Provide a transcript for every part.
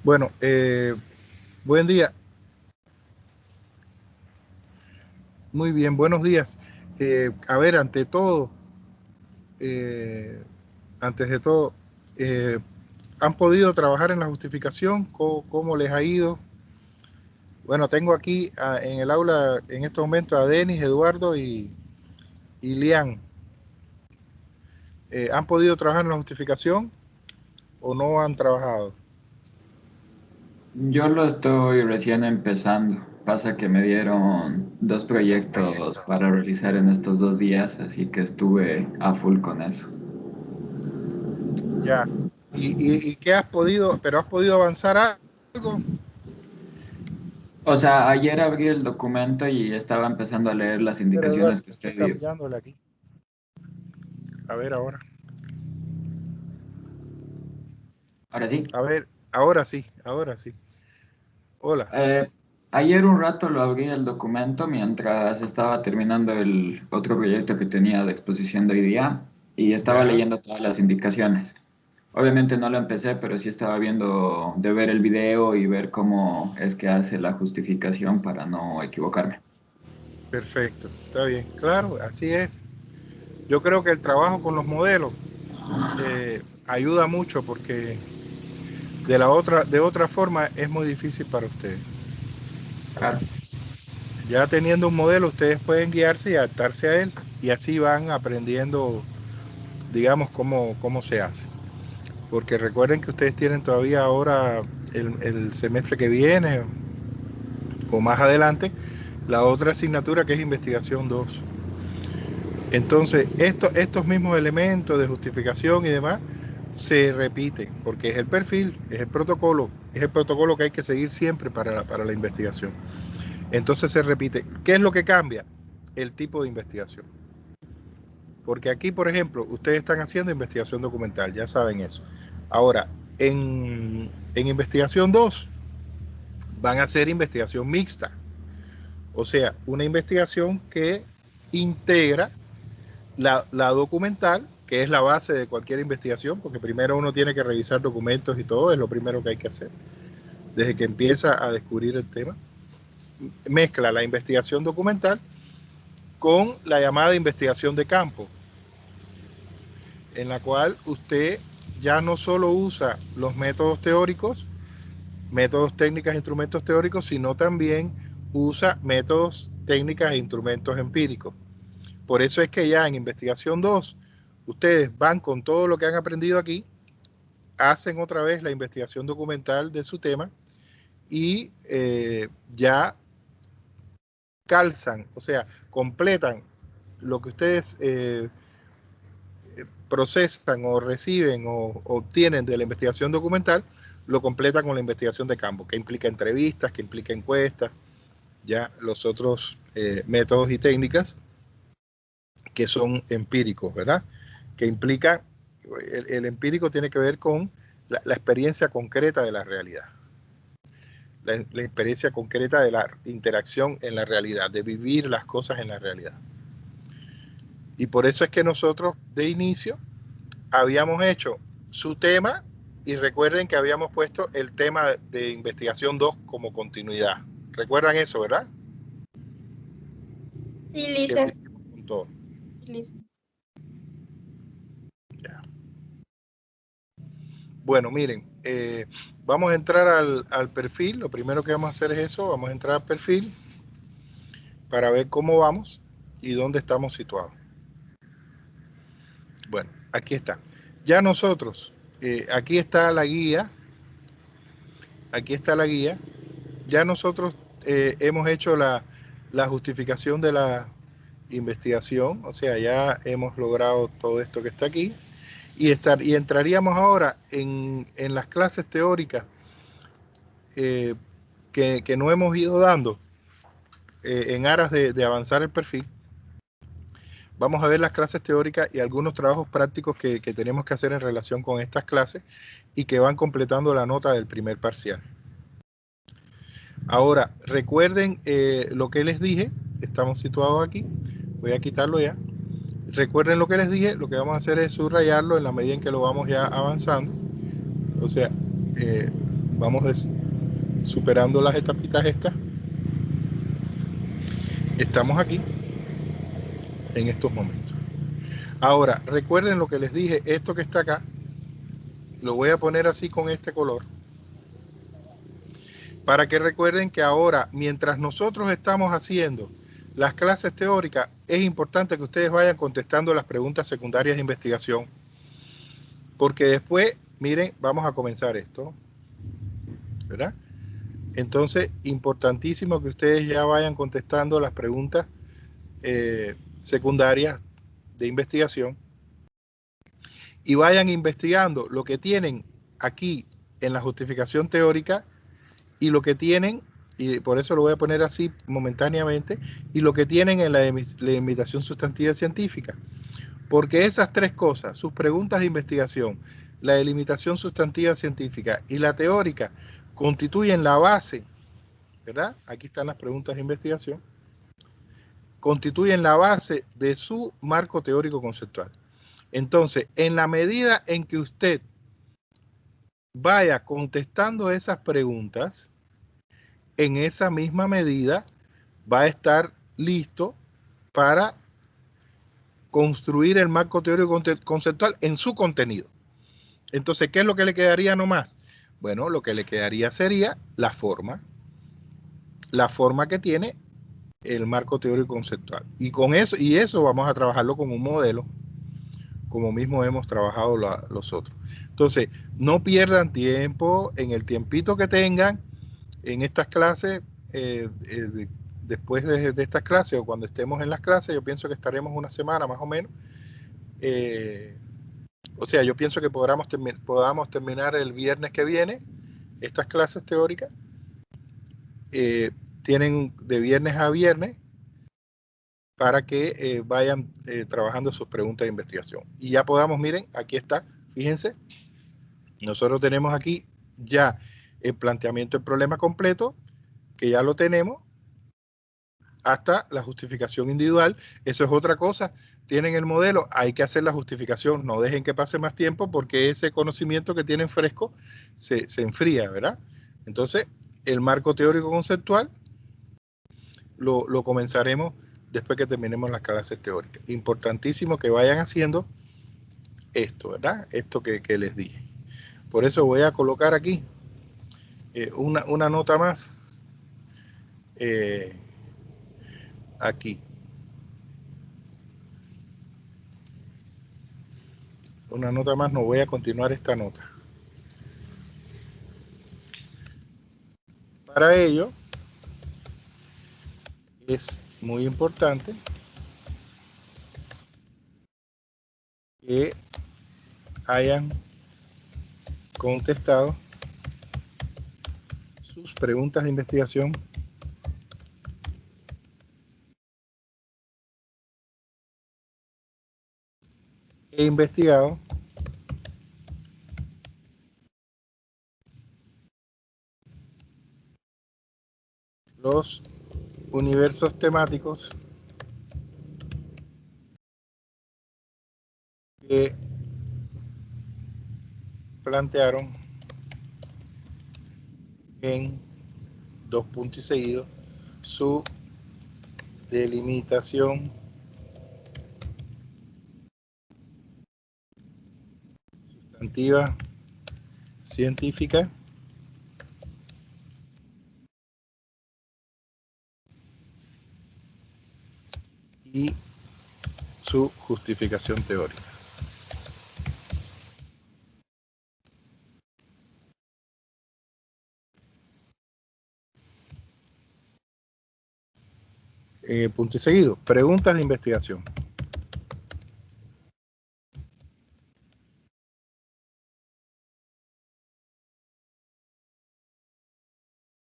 Bueno, buen día. Muy bien, buenos días. A ver, eh, antes de todo, eh, ¿han podido trabajar en la justificación? ¿Cómo les ha ido? Bueno, tengo aquí en el aula en estos momentos a Denis, Eduardo y Lian. ¿Han podido trabajar en la justificación o no han trabajado? Yo lo estoy recién empezando. Pasa que me dieron dos proyectos para realizar en estos 2 días, así que estuve a full con eso. Ya. ¿Y qué has podido, pero has podido avanzar algo? O sea, ayer abrí el documento y estaba empezando a leer las Pero Eduardo, indicaciones que estoy usted dio. cambiándole aquí. A ver ahora. Ahora sí. A ver, ahora sí, ahora sí. Hola. Eh, Ayer un rato lo abrí el documento mientras estaba terminando el otro proyecto que tenía de exposición de hoy día y estaba Ya, leyendo todas las indicaciones. Obviamente no lo empecé, pero sí estaba viendo de ver el video y ver cómo es que hace la justificación para no equivocarme. perfecto. Está bien. Claro, así es. Yo creo que el trabajo con los modelos ayuda mucho porque de otra forma es muy difícil para ustedes. Claro. Ya teniendo un modelo, ustedes pueden guiarse y adaptarse a él y así van aprendiendo, digamos, cómo se hace. Porque recuerden que ustedes tienen todavía ahora el semestre que viene o más adelante la otra asignatura que es investigación 2. Entonces, estos mismos elementos de justificación y demás se repiten, porque es el protocolo que hay que seguir siempre para la investigación. Entonces se repite. ¿Qué es lo que cambia? El tipo de investigación. Porque aquí, por ejemplo, ustedes están haciendo investigación documental, ya saben eso. Ahora, en investigación 2 van a hacer investigación mixta, o sea, una investigación que integra la documental, que es la base de cualquier investigación, porque primero uno tiene que revisar documentos y todo, es lo primero que hay que hacer, desde que empieza a descubrir el tema. Mezcla la investigación documental con la llamada investigación de campo, en la cual usted ya no solo usa los métodos teóricos, métodos técnicas, instrumentos teóricos, sino también usa métodos técnicas e instrumentos empíricos. Por eso es que ya en investigación 2 ustedes van con todo lo que han aprendido aquí, hacen otra vez la investigación documental de su tema y ya calzan, o sea, completan lo que ustedes procesan o reciben o obtienen de la investigación documental, lo completan con la investigación de campo, que implica entrevistas, que implica encuestas, ya los otros métodos y técnicas que son empíricos, ¿verdad? Que implica, el empírico tiene que ver con la experiencia concreta de la realidad, la experiencia concreta de la interacción en la realidad, de vivir las cosas en la realidad. Y por eso es que nosotros de inicio habíamos hecho su tema y recuerden que habíamos puesto el tema de investigación 2 como continuidad. ¿Recuerdan eso, verdad? Sí, Que lo listo. hicimos con todo. Listo. Ya. Bueno, miren, vamos a entrar al perfil. Lo primero que vamos a hacer es eso. Vamos a entrar al perfil para ver cómo vamos y dónde estamos situados. Bueno, aquí está. Ya nosotros, aquí está la guía. Aquí está la guía. Ya nosotros hemos hecho la justificación de la investigación. O sea, ya hemos logrado todo esto que está aquí. Y entraríamos ahora en las clases teóricas eh, que no hemos ido dando en aras de avanzar el perfil. Vamos a ver las clases teóricas y algunos trabajos prácticos que tenemos que hacer en relación con estas clases y que van completando la nota del primer parcial. Ahora, recuerden lo que les dije, estamos situados aquí, voy a quitarlo ya. Recuerden lo que les dije, lo que vamos a hacer es subrayarlo en la medida en que lo vamos ya avanzando. O sea, vamos superando las etapitas estas. Estamos aquí en estos momentos. Ahora, recuerden lo que les dije, esto que está acá, lo voy a poner así con este color, para que recuerden que ahora, mientras nosotros estamos haciendo las clases teóricas, es importante que ustedes vayan contestando las preguntas secundarias de investigación, porque después, miren, vamos a comenzar esto, ¿verdad? Entonces, importantísimo que ustedes ya vayan contestando las preguntas secundarias de investigación y vayan investigando lo que tienen aquí en la justificación teórica y lo que tienen, y por eso lo voy a poner así momentáneamente, y lo que tienen en la limitación sustantiva científica. Porque esas tres cosas, sus preguntas de investigación, la delimitación sustantiva científica y la teórica, constituyen la base, ¿verdad? Aquí están las preguntas de investigación, constituyen la base de su marco teórico conceptual. Entonces, en la medida en que usted vaya contestando esas preguntas, en esa misma medida va a estar listo para construir el marco teórico conceptual en su contenido. Entonces, ¿qué es lo que le quedaría nomás? Bueno, lo que le quedaría sería la forma que tiene el marco teórico conceptual. Y con eso, vamos a trabajarlo con un modelo, como mismo hemos trabajado los otros. Entonces, no pierdan tiempo en el tiempito que tengan en estas clases, después de estas clases o cuando estemos en las clases, yo pienso que estaremos una semana más o menos. O sea, yo pienso que podamos terminar el viernes que viene estas clases teóricas. Tienen de viernes a viernes para que vayan trabajando sus preguntas de investigación. Y ya podamos, miren, aquí está, fíjense, nosotros tenemos aquí ya el planteamiento del problema completo, que ya lo tenemos, hasta la justificación individual. Eso es otra cosa. Tienen el modelo, hay que hacer la justificación, no dejen que pase más tiempo porque ese conocimiento que tienen fresco se enfría, ¿verdad? Entonces, el marco teórico conceptual lo comenzaremos después que terminemos las clases teóricas. Importantísimo que vayan haciendo esto, ¿verdad? Esto que les dije. Por eso voy a colocar aquí una nota más. Aquí. Una nota más, no voy a continuar esta nota. Para ello, es muy importante que hayan contestado sus preguntas de investigación e investigado los universos temáticos que plantearon en dos puntos y seguidos su delimitación sustantiva científica y su justificación teórica. Punto y seguido, preguntas de investigación.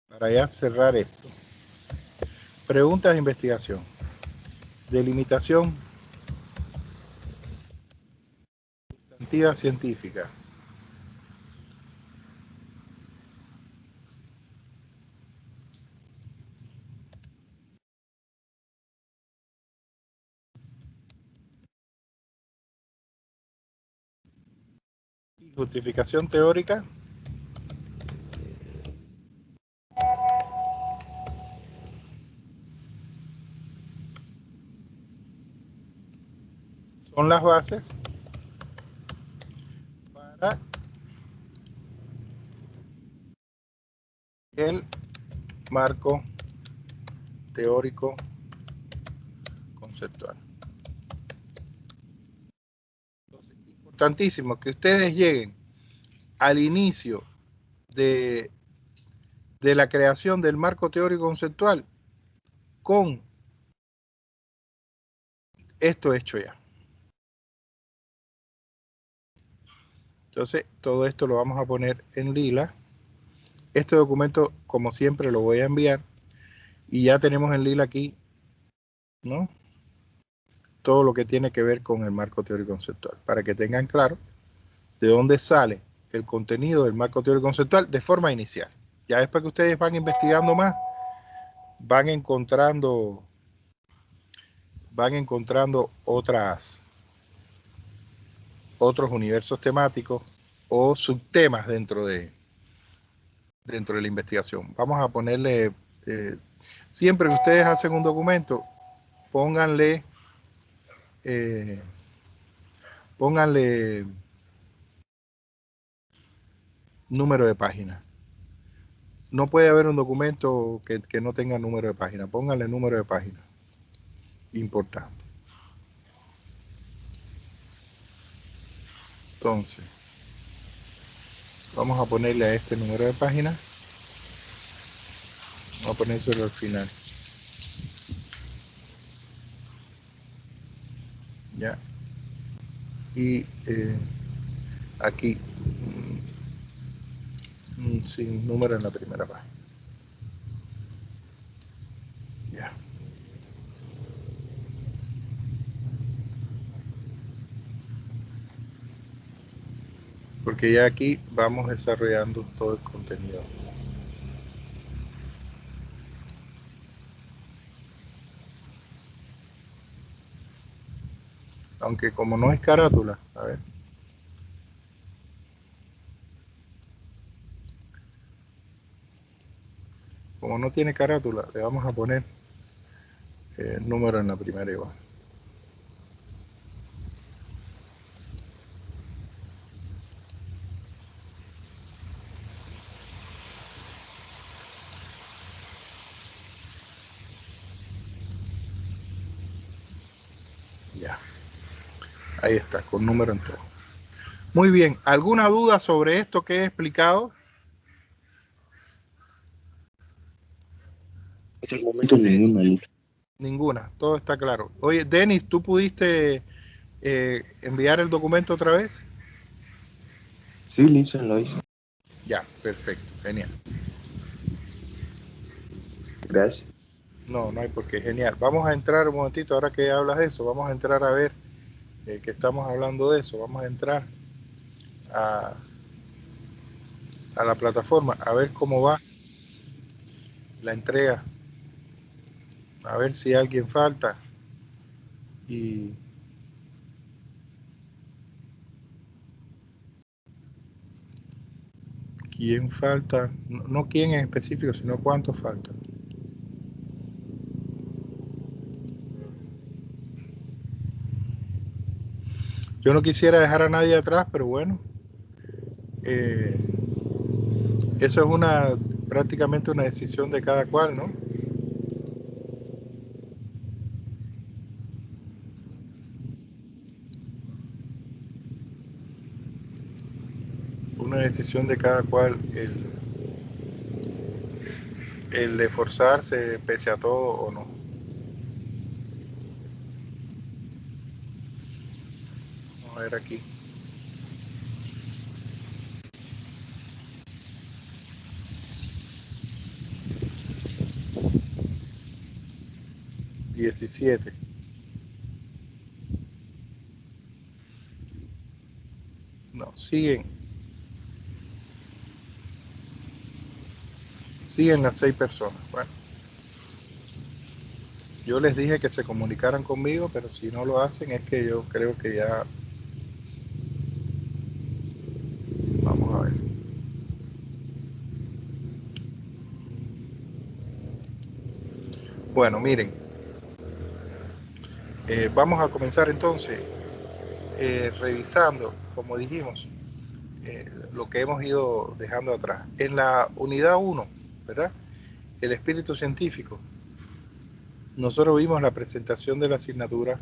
Para ya cerrar esto. Preguntas de investigación. Delimitación sustantiva científica. Y justificación teórica son las bases para el marco teórico conceptual. Entonces, importantísimo que ustedes lleguen al inicio de la creación del marco teórico conceptual con esto hecho ya. Entonces, todo esto lo vamos a poner en lila. Este documento, como siempre, lo voy a enviar y ya tenemos en lila aquí, ¿no?, todo lo que tiene que ver con el marco teórico conceptual, para que tengan claro de dónde sale el contenido del marco teórico conceptual de forma inicial. Ya después que ustedes van investigando más, van encontrando otros universos temáticos o subtemas dentro de la investigación. Vamos a ponerle, siempre que ustedes hacen un documento, pónganle número de página. No puede haber un documento que no tenga número de página. Pónganle número de página. Importante. Entonces, vamos a ponerle a este número de página. Vamos a ponérselo al final. Ya. Y aquí sin número en la primera página. Ya. Porque ya aquí vamos desarrollando todo el contenido. Aunque como no es carátula, a ver. Como no tiene carátula, le vamos a poner número en la primera igual. Ya. Ahí está, con número en todo. Muy bien. ¿Alguna duda sobre esto que he explicado? Hasta el momento ninguna, Luis. Ninguna, todo está claro. Oye, Denis, ¿tú pudiste enviar el documento otra vez? Sí, listo, lo hice. Ya, perfecto, genial. Gracias. No, no hay por qué, genial. Vamos a entrar un momentito, ahora que hablas de eso, vamos a entrar a ver que estamos hablando de eso. Vamos a entrar a la plataforma, a ver cómo va la entrega, a ver si alguien falta. Y quién falta, no quién en específico, sino cuántos faltan. Yo no quisiera dejar a nadie atrás, pero bueno, eso es prácticamente una decisión de cada cual, ¿no? Una decisión de cada cual el esforzarse pese a todo o no. Vamos a ver aquí. $17. No, siguen las 6 personas. Bueno, yo les dije que se comunicaran conmigo, pero si no lo hacen es que yo creo que ya... Vamos a ver. Bueno, miren. Vamos a comenzar entonces. revisando, como dijimos, lo que hemos ido dejando atrás. En la unidad 1, ¿verdad? El espíritu científico. Nosotros vimos la presentación de la asignatura.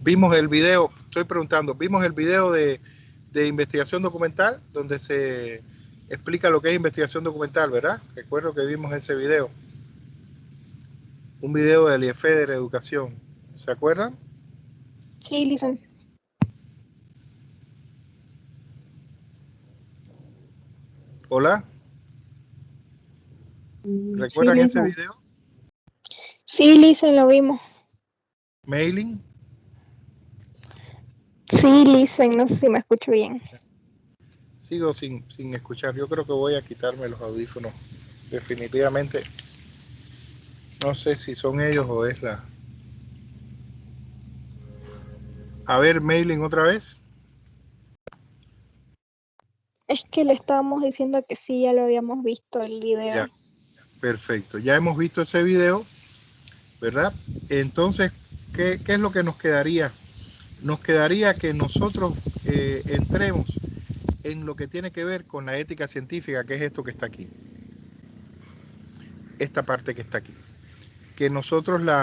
Vimos el video, estoy preguntando, vimos el video de investigación documental, donde se explica lo que es investigación documental, ¿verdad? Recuerdo que vimos ese video. Un video del IEFEDER Educación. ¿Se acuerdan? Sí, listen. Hola. ¿Recuerdan sí, ese video? Sí, listen, lo vimos. Mailing. Sí, listen, no sé si me escucho bien. Sigo sin escuchar. Yo creo que voy a quitarme los audífonos. Definitivamente. No sé si son ellos o es la... A ver, Mailing otra vez. Es que le estábamos diciendo que sí, ya lo habíamos visto el video. Ya, perfecto. Ya hemos visto ese video, ¿verdad? Entonces, ¿qué es lo que nos quedaría? Nos quedaría que nosotros entremos en lo que tiene que ver con la ética científica, que es esto que está aquí. Esta parte que está aquí. Que nosotros no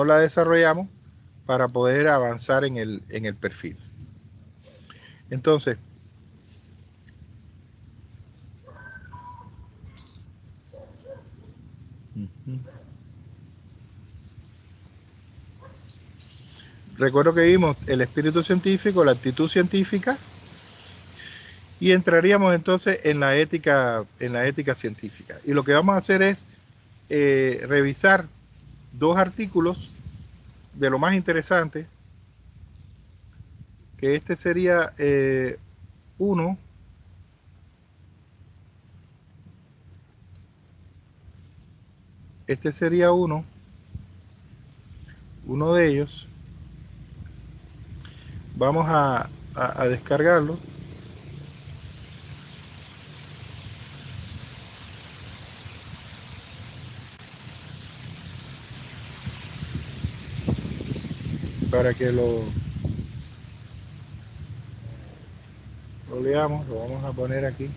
la desarrollamos para poder avanzar en el perfil. Entonces, recuerdo que vimos el espíritu científico, la actitud científica, y entraríamos entonces en la ética científica. Y lo que vamos a hacer es revisar dos artículos de lo más interesante, que este sería uno. Este sería uno de ellos. Vamos a descargarlo. Para que lo leamos, lo vamos a poner aquí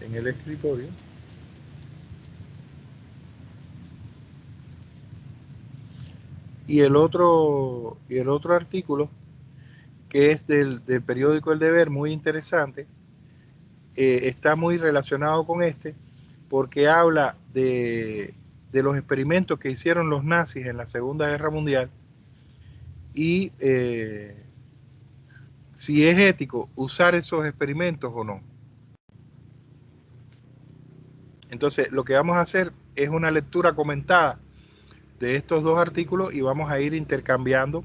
en el escritorio. Y el otro artículo, que es del periódico El Deber, muy interesante, está muy relacionado con este, porque habla de los experimentos que hicieron los nazis en la Segunda Guerra Mundial y si es ético usar esos experimentos o no. Entonces, lo que vamos a hacer es una lectura comentada de estos dos artículos y vamos a ir intercambiando,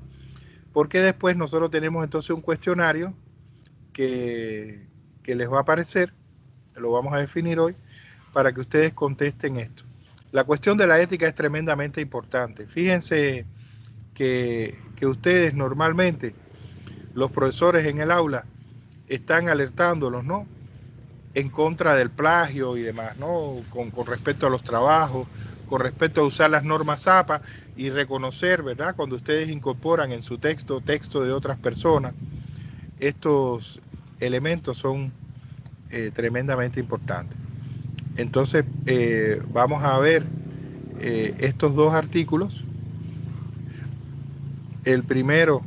porque después nosotros tenemos entonces un cuestionario que les va a aparecer, lo vamos a definir hoy, para que ustedes contesten esto. La cuestión de la ética es tremendamente importante. Fíjense que ustedes normalmente, los profesores en el aula, están alertándolos, ¿no?, en contra del plagio y demás, ¿no?, con respecto a los trabajos, con respecto a usar las normas APA y reconocer, ¿verdad?, cuando ustedes incorporan en su texto de otras personas. Estos elementos son tremendamente importantes. Entonces, vamos a ver estos dos artículos. El primero,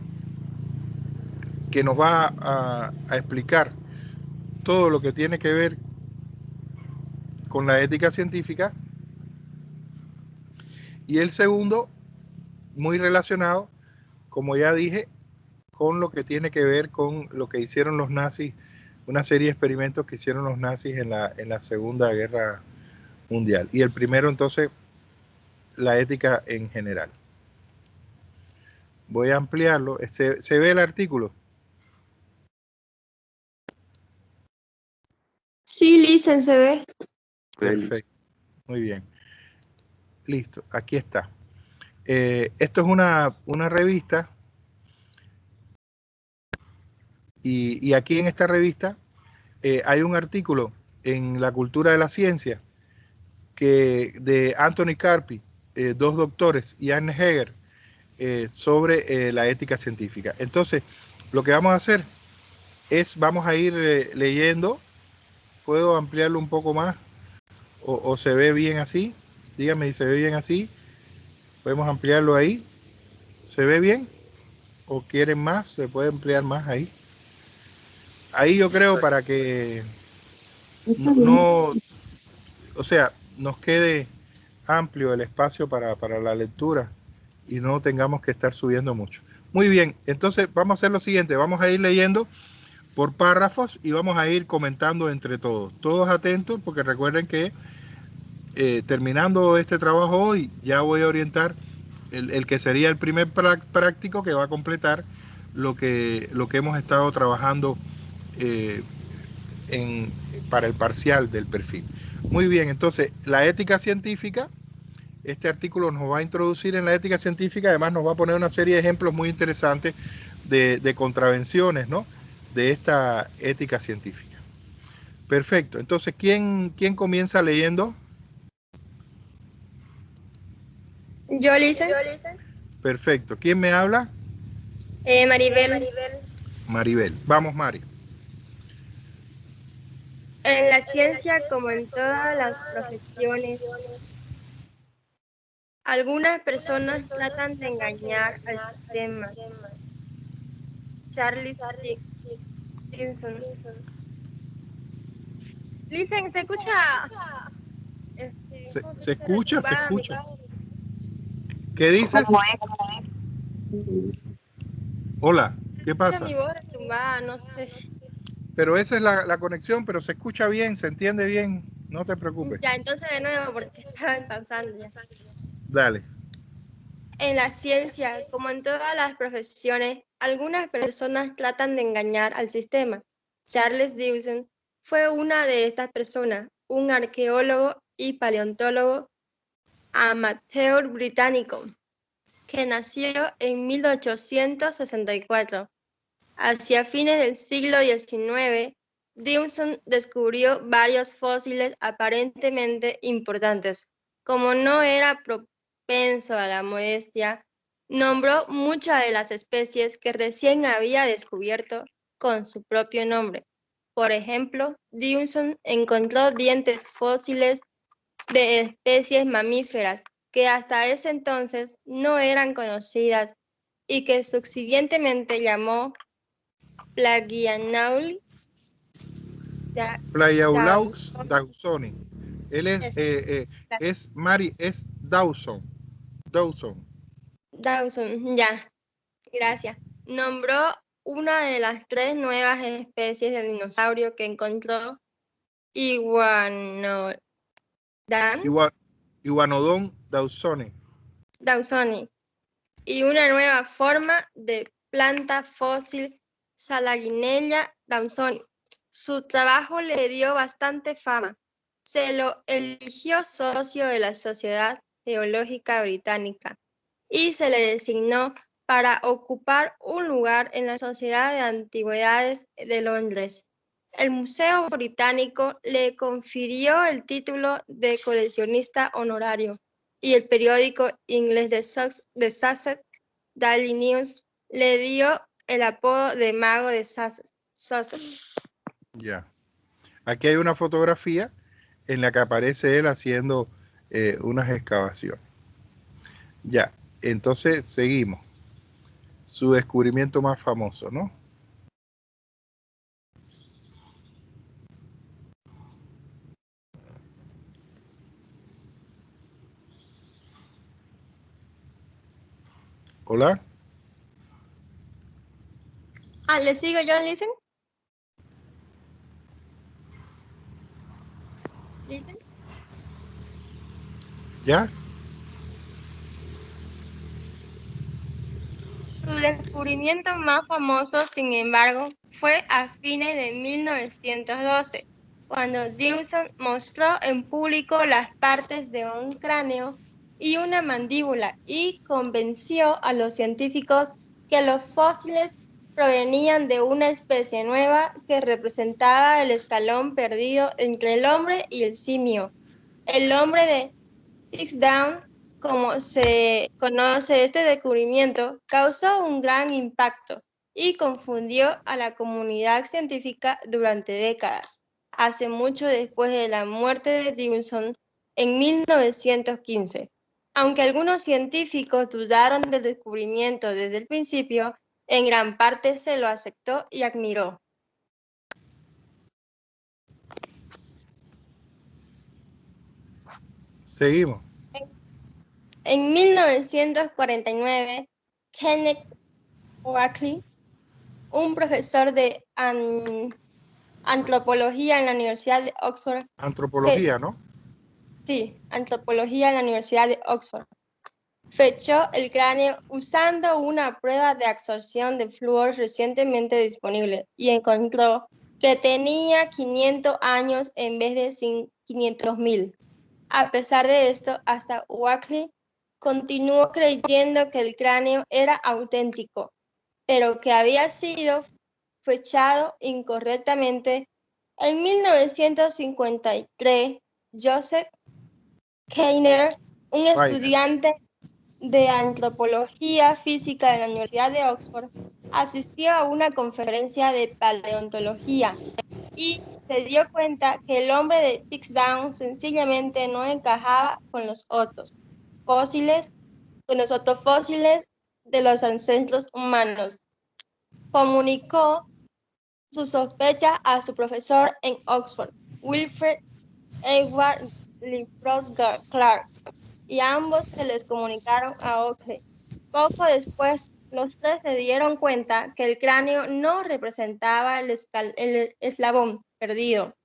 que nos va a explicar todo lo que tiene que ver con la ética científica, y el segundo, muy relacionado, como ya dije, con lo que tiene que ver con lo que hicieron los nazis, una serie de experimentos que hicieron los nazis en la Segunda Guerra Mundial. Y el primero, entonces, la ética en general. Voy a ampliarlo. ¿Se ve el artículo? Sí, Listen, se ve. Perfecto. Muy bien. Listo, aquí está. Esto es una revista y aquí en esta revista hay un artículo en la cultura de la ciencia de Anthony Carpi, dos doctores, y Anne Heger, sobre la ética científica. Entonces, lo que vamos a hacer es, vamos a ir leyendo. ¿Puedo ampliarlo un poco más? ¿O se ve bien así? Dígame si se ve bien así. Podemos ampliarlo ahí. ¿Se ve bien? ¿O quieren más? ¿Se puede ampliar más ahí? Ahí yo creo para que no, o sea, nos quede amplio el espacio para la lectura y no tengamos que estar subiendo mucho. Muy bien, entonces vamos a hacer lo siguiente, vamos a ir leyendo por párrafos y vamos a ir comentando entre todos. Todos atentos, porque recuerden que terminando este trabajo hoy, ya voy a orientar el que sería el primer práctico que va a completar lo que hemos estado trabajando eh, para el parcial del perfil. Muy bien, entonces la ética científica, este artículo nos va a introducir en la ética científica, además nos va a poner una serie de ejemplos muy interesantes de contravenciones, ¿no?, de esta ética científica. Perfecto, entonces, ¿quién comienza leyendo? Yo, Lisa. Perfecto, ¿quién me habla? Maribel. Maribel. Vamos, Mari. En la ciencia, como en todas las profesiones, algunas personas tratan de engañar al sistema. Charles Stinson. Listen, ¿se escucha? Se escucha, se Retumbada mi escucha. ¿Qué dices? Hola, ¿qué pasa? mi voz retumbada, no sé. Pero esa es la conexión, pero se escucha bien, se entiende bien, no te preocupes. Ya, entonces de nuevo, porque estaba pausando ya. Dale. En la ciencia, como en todas las profesiones, algunas personas tratan de engañar al sistema. Charles Dawson fue una de estas personas, un arqueólogo y paleontólogo amateur británico, que nació en 1864. Hacia fines del siglo XIX, Dawson descubrió varios fósiles aparentemente importantes. Como no era propenso a la modestia, nombró muchas de las especies que recién había descubierto con su propio nombre. Por ejemplo, Dawson encontró dientes fósiles de especies mamíferas que hasta ese entonces no eran conocidas y que subsiguientemente llamó Plagianauli Playaulaux Dawsoni. Él es Mari, es Dawson. Dawson. Dawson, ya, gracias. Nombró una de las 3 nuevas especies de dinosaurio que encontró, Iguanodon Iguanodon Dawsoni. Y una nueva forma de planta fósil, Salaginella dawsoni. Su trabajo le dio bastante fama. Se lo eligió socio de la Sociedad Geológica Británica y se le designó para ocupar un lugar en la Sociedad de Antigüedades de Londres. El Museo Británico le confirió el título de coleccionista honorario y el periódico inglés de Sussex, Daily News, le dio el apodo de Mago de Sussex. Ya. Aquí hay una fotografía en la que aparece él haciendo unas excavaciones. Ya, entonces seguimos. Su descubrimiento más famoso, ¿no? Hola. ¿Le sigo yo, Listen? ¿Ya? Su descubrimiento más famoso, sin embargo, fue a fines de 1912, cuando Dawson mostró en público las partes de un cráneo y una mandíbula y convenció a los científicos que los fósiles provenían de una especie nueva que representaba el escalón perdido entre el hombre y el simio. El hombre de Pittsdown como se conoce este descubrimiento, causó un gran impacto y confundió a la comunidad científica durante décadas, hace mucho después de la muerte de Davidson en 1915. Aunque algunos científicos dudaron del descubrimiento desde el principio, en gran parte se lo aceptó y admiró. Seguimos. En 1949, Kenneth Oakley, un profesor de antropología en la Universidad de Oxford, Antropología, ¿no? antropología en la Universidad de Oxford, fechó el cráneo usando una prueba de absorción de flúor recientemente disponible y encontró que tenía 500 años en vez de 500.000. A pesar de esto, hasta Oakley continuó creyendo que el cráneo era auténtico, pero que había sido fechado incorrectamente. En 1953, Joseph Keiner, un Weiner. estudiante de antropología física de la Universidad de Oxford, asistió a una conferencia de paleontología y se dio cuenta que el hombre de Pittsdown sencillamente no encajaba con los otros fósiles de los ancestros humanos. Comunicó su sospecha a su profesor en Oxford, Wilfred Edward Lipros Clark, y ambos se les comunicaron a Oakley. Poco después, los tres se dieron cuenta que el cráneo no representaba el eslabón perdido,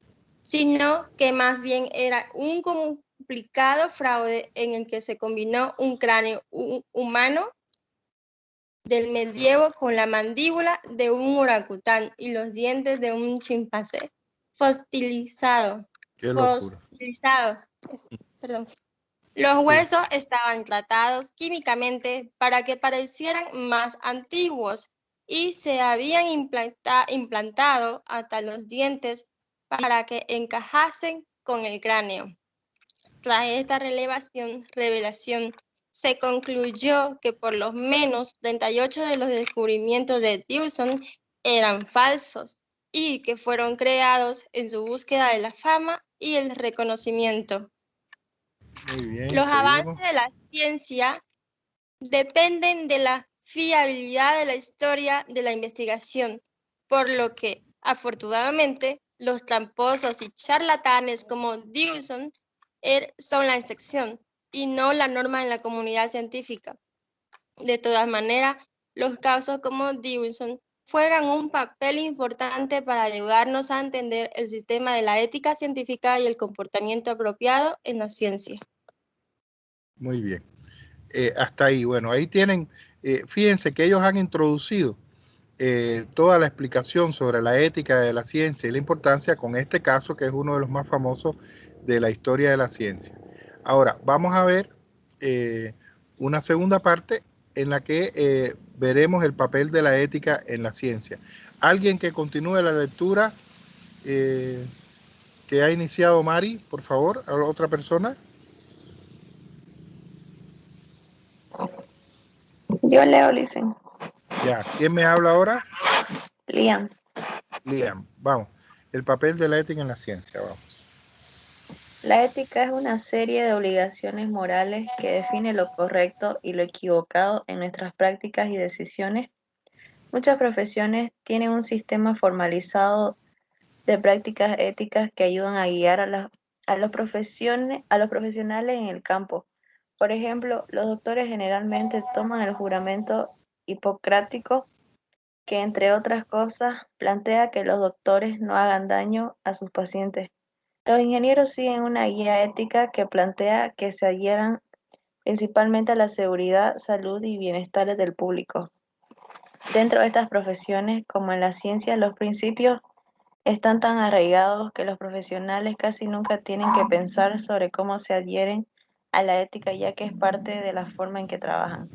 sino que más bien era un complicado fraude en el que se combinó un cráneo humano del medievo con la mandíbula de un orangután y los dientes de un chimpancé fosilizado. Qué locura. Perdón. Los Sí. huesos estaban tratados químicamente para que parecieran más antiguos y se habían implantado hasta los dientes para que encajasen con el cráneo. Tras esta revelación, se concluyó que por lo menos 38 de los descubrimientos de Dawson eran falsos y que fueron creados en su búsqueda de la fama y el reconocimiento. Muy bien, Los seguimos. avances de la ciencia dependen de la fiabilidad de la historia de la investigación, por lo que, afortunadamente, los tramposos y charlatanes como Dawson son la excepción y no la norma en la comunidad científica. De todas maneras, los casos como Dawson juegan un papel importante para ayudarnos a entender el sistema de la ética científica y el comportamiento apropiado en la ciencia. Muy bien. Hasta ahí, bueno, ahí tienen, fíjense que ellos han introducido toda la explicación sobre la ética de la ciencia y la importancia con este caso que es uno de los más famosos de la historia de la ciencia. Ahora, vamos a ver una segunda parte en la que veremos el papel de la ética en la ciencia. Alguien que continúe la lectura que ha iniciado Mari, por favor, a otra persona. Yo leo, Licen. Ya, ¿quién me habla ahora? Liam. Liam, vamos. El papel de la ética en la ciencia, vamos. La ética es una serie de obligaciones morales que define lo correcto y lo equivocado en nuestras prácticas y decisiones. Muchas profesiones tienen un sistema formalizado de prácticas éticas que ayudan a guiar a los profesionales en el campo. Por ejemplo, los doctores generalmente toman el juramento hipocrático, que entre otras cosas plantea que los doctores no hagan daño a sus pacientes. Los ingenieros siguen una guía ética que plantea que se adhieran principalmente a la seguridad, salud y bienestar del público. Dentro de estas profesiones, como en la ciencia, los principios están tan arraigados que los profesionales casi nunca tienen que pensar sobre cómo se adhieren a la ética, ya que es parte de la forma en que trabajan.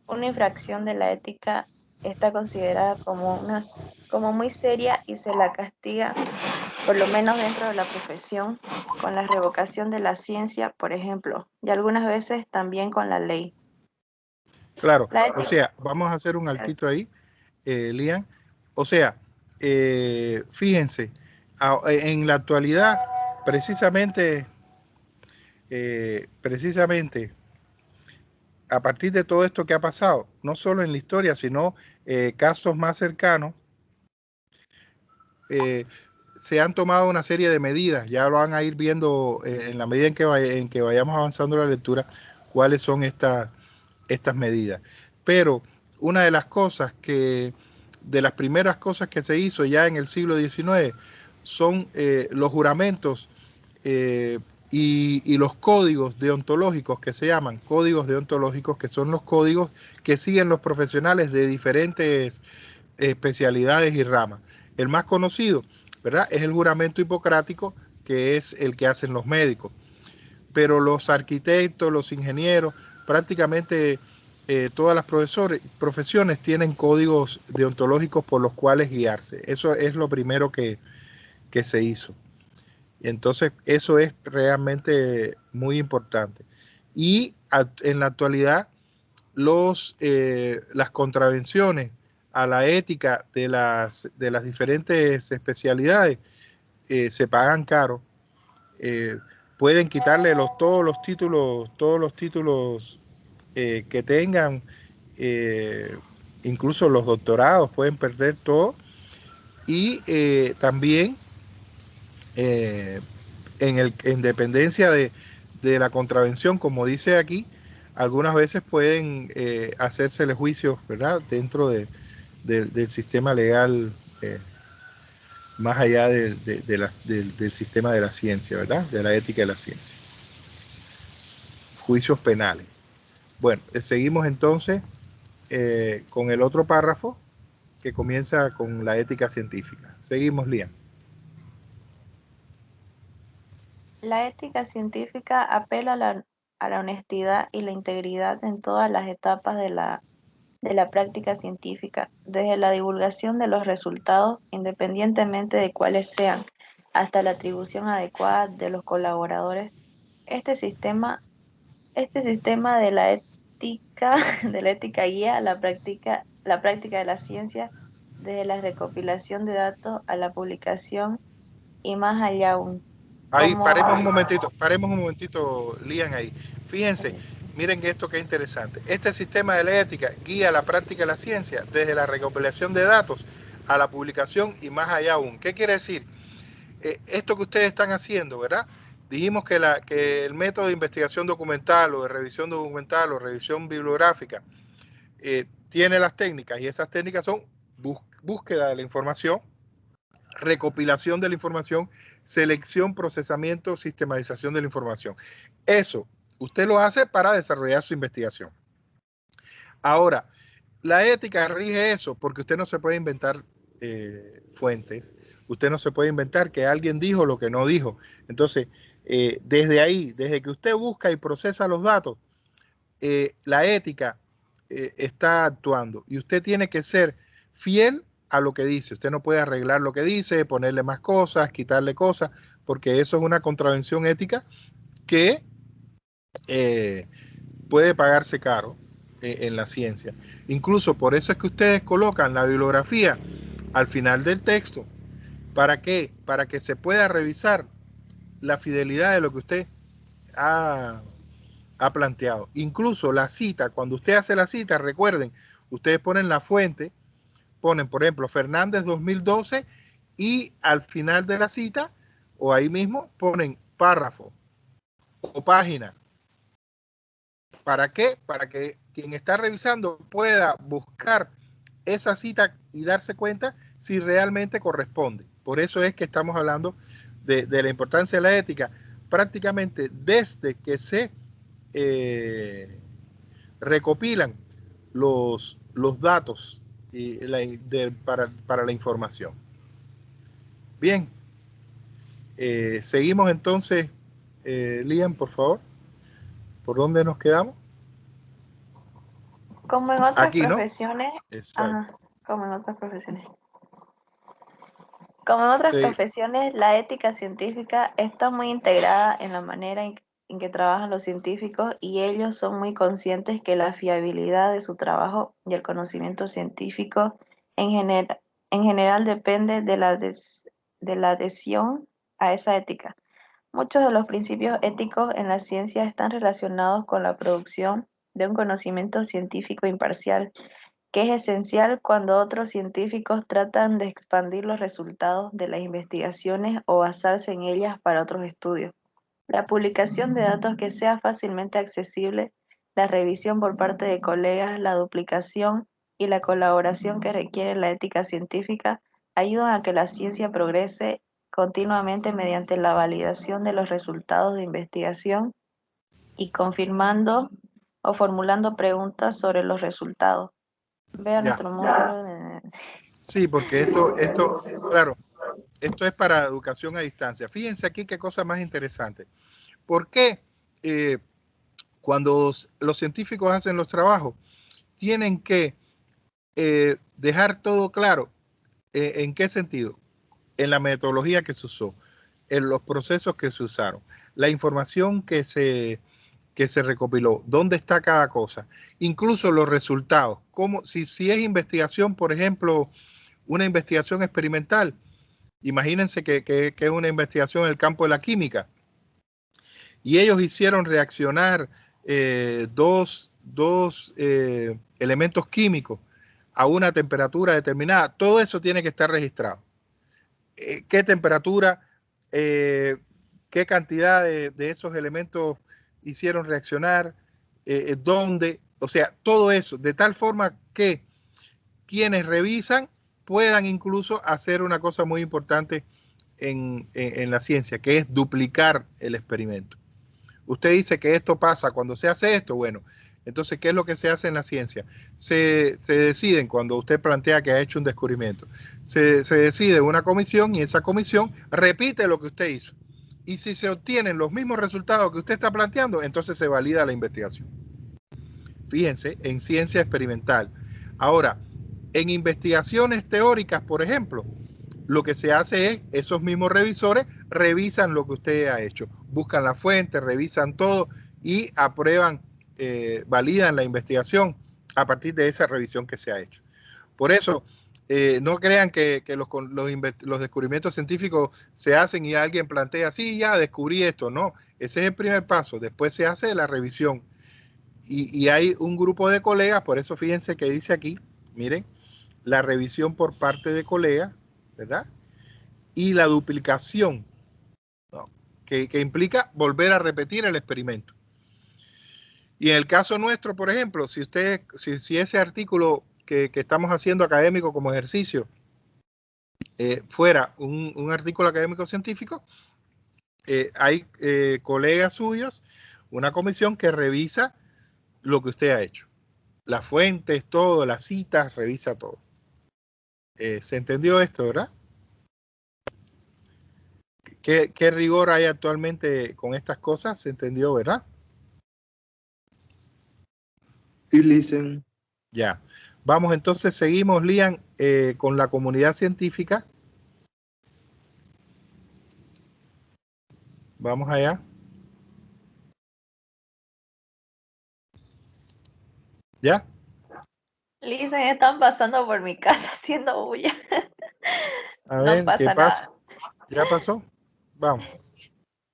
Una infracción de la ética está considerada como muy seria y se la castiga por lo menos dentro de la profesión, con la revocación de la ciencia, por ejemplo, y algunas veces también con la ley. Claro, La o ética, sea, vamos a hacer un altito ahí, Lian. O sea, fíjense, en la actualidad, precisamente, precisamente, a partir de todo esto que ha pasado, no solo en la historia, sino casos más cercanos, se han tomado una serie de medidas, ya lo van a ir viendo en la medida en que vayamos avanzando la lectura, cuáles son estas medidas. Pero una de las cosas de las primeras cosas que se hizo ya en el siglo XIX, son los juramentos y los códigos deontológicos, que se llaman códigos deontológicos, que son los códigos que siguen los profesionales de diferentes especialidades y ramas. El más conocido, ¿verdad?, es el juramento hipocrático, que es el que hacen los médicos. Pero los arquitectos, los ingenieros, prácticamente todas las profesiones tienen códigos deontológicos por los cuales guiarse. Eso es lo primero que se hizo. Entonces, eso es realmente muy importante. Y en la actualidad, las contravenciones a la ética de las diferentes especialidades se pagan caro. Pueden quitarle todos los títulos que tengan, incluso los doctorados, pueden perder todo. Y también en dependencia de la contravención, como dice aquí, algunas veces pueden hacérsele juicios, ¿verdad?, dentro del sistema legal, más allá del sistema de la ciencia, ¿verdad?, de la ética de la ciencia. Juicios penales. Bueno, seguimos entonces con el otro párrafo que comienza con la ética científica. Seguimos, Lian. La ética científica apela a la honestidad y la integridad en todas las etapas de la práctica científica, desde la divulgación de los resultados, independientemente de cuáles sean, hasta la atribución adecuada de los colaboradores. Este sistema de la ética, guía la práctica de la ciencia, desde la recopilación de datos a la publicación y más allá aún. Ahí, Como paremos un momentito, Lian, ahí. Fíjense, miren esto que es interesante. Este sistema de la ética guía la práctica de la ciencia desde la recopilación de datos a la publicación y más allá aún. ¿Qué quiere decir? Esto que ustedes están haciendo, ¿verdad? Dijimos que el método de investigación documental o de revisión documental o revisión bibliográfica tiene las técnicas, y esas técnicas son búsqueda de la información, recopilación de la información, selección, procesamiento, sistematización de la información. Eso usted lo hace para desarrollar su investigación. Ahora, la ética rige eso porque usted no se puede inventar fuentes, usted no se puede inventar que alguien dijo lo que no dijo. Entonces, desde ahí, desde que usted busca y procesa los datos, la ética está actuando y usted tiene que ser fiel a lo que dice. Usted no puede arreglar lo que dice, ponerle más cosas, quitarle cosas, porque eso es una contravención ética que puede pagarse caro en la ciencia. Incluso por eso es que ustedes colocan la bibliografía al final del texto. ¿Para qué? Para que se pueda revisar la fidelidad de lo que usted ha planteado. Incluso la cita, cuando usted hace la cita, recuerden, ustedes ponen la fuente, ponen, por ejemplo, Fernández 2012, y al final de la cita, o ahí mismo, ponen párrafo o página. ¿Para qué? Para que quien está revisando pueda buscar esa cita y darse cuenta si realmente corresponde. Por eso es que estamos hablando de la importancia de la ética, prácticamente desde que se recopilan los datos para la información. Bien, seguimos entonces, Lian, por favor. ¿Por dónde nos quedamos? como en otras Aquí, ¿no? profesiones, Exacto. como en otras profesiones. Como en otras Sí, profesiones, la ética científica está muy integrada en la manera en que trabajan los científicos y ellos son muy conscientes que la fiabilidad de su trabajo y el conocimiento científico en general depende de la adhesión a esa ética. Muchos de los principios éticos en la ciencia están relacionados con la producción de un conocimiento científico imparcial, que es esencial cuando otros científicos tratan de expandir los resultados de las investigaciones o basarse en ellas para otros estudios. La publicación de datos que sea fácilmente accesible, la revisión por parte de colegas, la duplicación y la colaboración que requiere la ética científica ayudan a que la ciencia progrese continuamente mediante la validación de los resultados de investigación y confirmando o formulando preguntas sobre los resultados. Vea ya. nuestro módulo de... Sí, porque claro, esto es para educación a distancia. Fíjense aquí qué cosa más interesante. ¿Por qué cuando los científicos hacen los trabajos tienen que dejar todo claro? ¿En qué sentido? En la metodología que se usó, en los procesos que se usaron, la información que se recopiló, dónde está cada cosa, incluso los resultados, como si es investigación, por ejemplo, una investigación experimental. Imagínense que es una investigación en el campo de la química y ellos hicieron reaccionar dos elementos químicos a una temperatura determinada. Todo eso tiene que estar registrado. ¿Qué temperatura, qué cantidad de esos elementos hicieron reaccionar, dónde? O sea, todo eso, de tal forma que quienes revisan puedan incluso hacer una cosa muy importante en la ciencia, que es duplicar el experimento. Usted dice que esto pasa cuando se hace esto, bueno, entonces, ¿qué es lo que se hace en la ciencia? Se deciden, cuando usted plantea que ha hecho un descubrimiento, se decide una comisión y esa comisión repite lo que usted hizo. Y si se obtienen los mismos resultados que usted está planteando, entonces se valida la investigación. Fíjense, en ciencia experimental. Ahora, en investigaciones teóricas, por ejemplo, lo que se hace es, esos mismos revisores revisan lo que usted ha hecho, buscan la fuente, revisan todo y aprueban, validan la investigación a partir de esa revisión que se ha hecho. Por eso, no crean que los descubrimientos científicos se hacen y alguien plantea, sí, ya descubrí esto. No, ese es el primer paso. Después se hace la revisión. Y hay un grupo de colegas, por eso fíjense que dice aquí, miren, la revisión por parte de colegas, ¿verdad? Y la duplicación, ¿no? que implica volver a repetir el experimento. Y en el caso nuestro, por ejemplo, si ese artículo que estamos haciendo académico como ejercicio fuera un artículo académico científico, hay colegas suyos, una comisión que revisa lo que usted ha hecho. Las fuentes, todo, las citas, revisa todo. ¿Se entendió esto, verdad? ¿Qué rigor hay actualmente con estas cosas? ¿Se entendió, verdad? Sí, listen. Ya. Vamos, entonces seguimos, Lian, con la comunidad científica. Vamos allá. ¿Ya? Listen, están pasando por mi casa haciendo bulla. A No ver, ¿qué pasa pasa? nada. ¿Ya pasó? Vamos.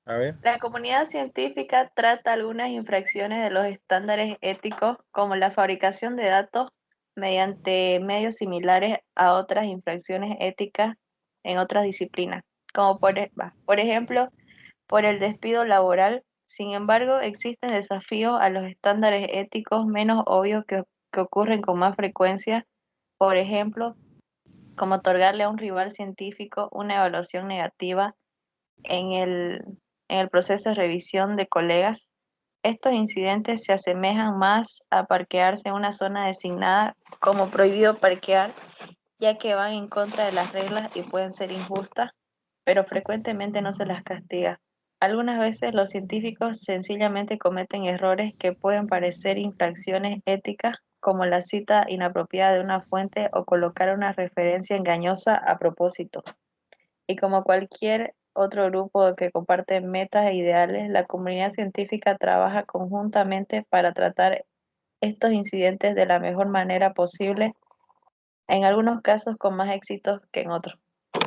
A ver. La comunidad científica trata algunas infracciones de los estándares éticos, como la fabricación de datos mediante medios similares a otras infracciones éticas en otras disciplinas, como por ejemplo, por el despido laboral. Sin embargo, existen desafíos a los estándares éticos menos obvios que ocurren con más frecuencia, por ejemplo, como otorgarle a un rival científico una evaluación negativa en el proceso de revisión de colegas. Estos incidentes se asemejan más a parquearse en una zona designada como prohibido parquear, ya que van en contra de las reglas y pueden ser injustas, pero frecuentemente no se las castiga. Algunas veces los científicos sencillamente cometen errores que pueden parecer infracciones éticas, como la cita inapropiada de una fuente o colocar una referencia engañosa a propósito. Y como cualquier otro grupo que comparte metas e ideales, la comunidad científica trabaja conjuntamente para tratar estos incidentes de la mejor manera posible, en algunos casos con más éxitos que en otros.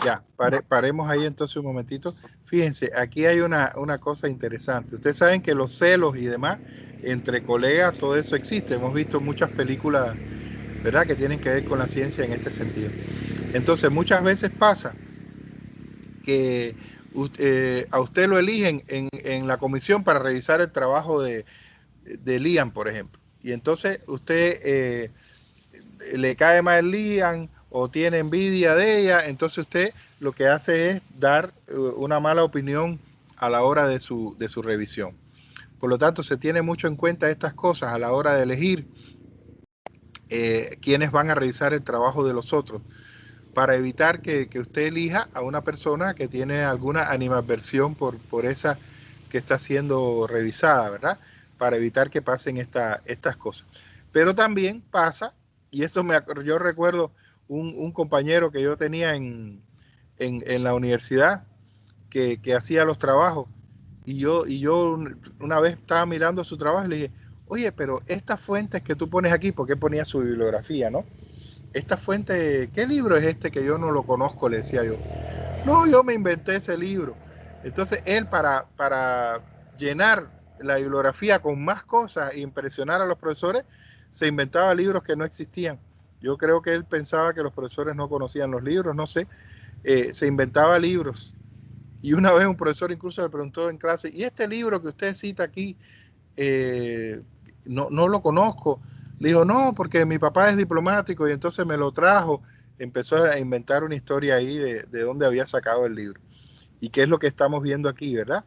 Ya, paremos ahí entonces un momentito. Fíjense, aquí hay una cosa interesante. Ustedes saben que los celos y demás, entre colegas, todo eso existe. Hemos visto muchas películas, ¿verdad?, que tienen que ver con la ciencia en este sentido. Entonces, muchas veces pasa que a usted lo eligen en la comisión para revisar el trabajo de Liam, por ejemplo. Y entonces usted le cae mal Liam o tiene envidia de ella, entonces usted lo que hace es dar una mala opinión a la hora de su revisión. Por lo tanto, se tiene mucho en cuenta estas cosas a la hora de elegir quiénes van a revisar el trabajo de los otros, para evitar que usted elija a una persona que tiene alguna animadversión por esa que está siendo revisada, ¿verdad? Para evitar que pasen estas cosas. Pero también pasa, y eso yo recuerdo un compañero que yo tenía en la universidad que hacía los trabajos, y yo una vez estaba mirando su trabajo y le dije, oye, pero estas fuentes que tú pones aquí, porque ponía su bibliografía, ¿no? Esta fuente, ¿qué libro es este que yo no lo conozco?, le decía yo. No, yo me inventé ese libro. Entonces él, para llenar la bibliografía con más cosas e impresionar a los profesores, se inventaba libros que no existían. Yo creo que él pensaba que los profesores no conocían los libros, no sé. Se inventaba libros. Y una vez un profesor incluso le preguntó en clase, ¿y este libro que usted cita aquí, no lo conozco? Le dijo, no, porque mi papá es diplomático y entonces me lo trajo. Empezó a inventar una historia ahí de dónde había sacado el libro. Y qué es lo que estamos viendo aquí, ¿verdad?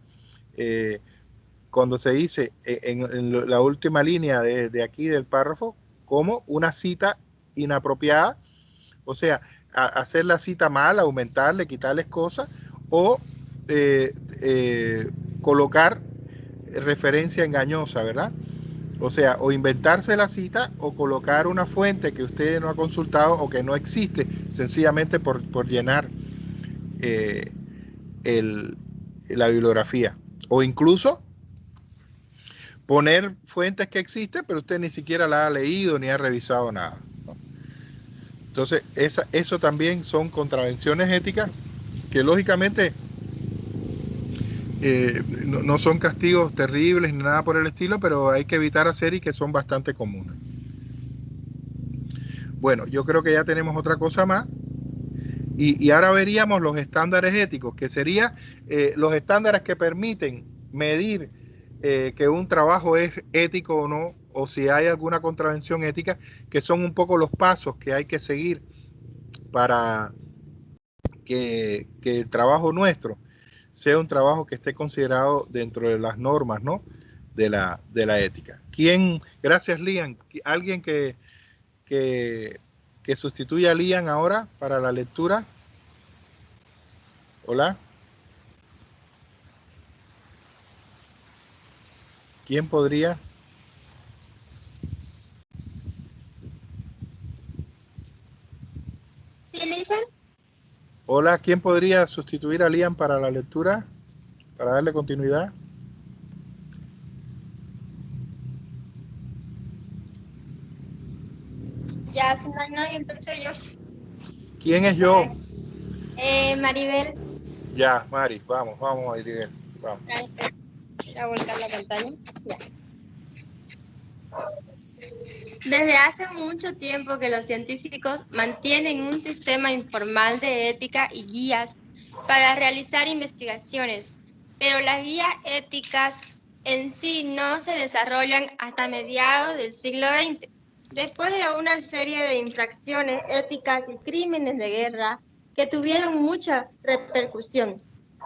Cuando se dice en la última línea de aquí del párrafo, como una cita inapropiada, o sea, hacer la cita mal, aumentarle, quitarles cosas, o colocar referencia engañosa, ¿verdad? O sea, o inventarse la cita o colocar una fuente que usted no ha consultado o que no existe, sencillamente por llenar la bibliografía. O incluso poner fuentes que existen, pero usted ni siquiera la ha leído ni ha revisado nada, ¿no? Entonces, eso también son contravenciones éticas que lógicamente no son castigos terribles ni nada por el estilo, pero hay que evitar hacer y que son bastante comunes. Bueno, yo creo que ya tenemos otra cosa más. Y ahora veríamos los estándares éticos, que serían los estándares que permiten medir que un trabajo es ético o no, o si hay alguna contravención ética, que son un poco los pasos que hay que seguir para que el trabajo nuestro sea un trabajo que esté considerado dentro de las normas, ¿no?, de la ética. Gracias, Liam. ¿Alguien que sustituya a Liam ahora para la lectura? Hola. ¿Quién podría? ¿Sí, Lisa? Hola, ¿quién podría sustituir a Liam para la lectura? Para darle continuidad. Ya, si no hay nadie, entonces yo. ¿Quién es yo? Maribel. Ya, Mari, vamos, Maribel. Vamos. Voy a volcar la pantalla. Ya. Desde hace mucho tiempo que los científicos mantienen un sistema informal de ética y guías para realizar investigaciones, pero las guías éticas en sí no se desarrollan hasta mediados del siglo XX. Después de una serie de infracciones éticas y crímenes de guerra que tuvieron mucha repercusión.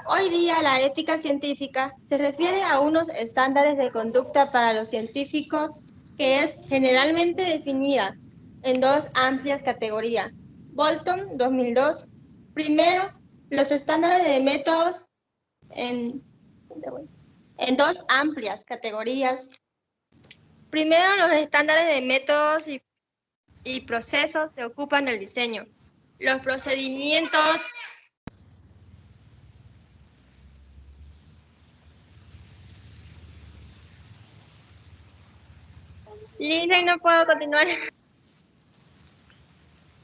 Hoy día la ética científica se refiere a unos estándares de conducta para los científicos que es generalmente definida en dos amplias categorías. Bolton, 2002. Primero, los estándares de métodos en dos amplias categorías. Primero, los estándares de métodos y procesos se ocupan del diseño, los procedimientos Lisa, no puedo continuar.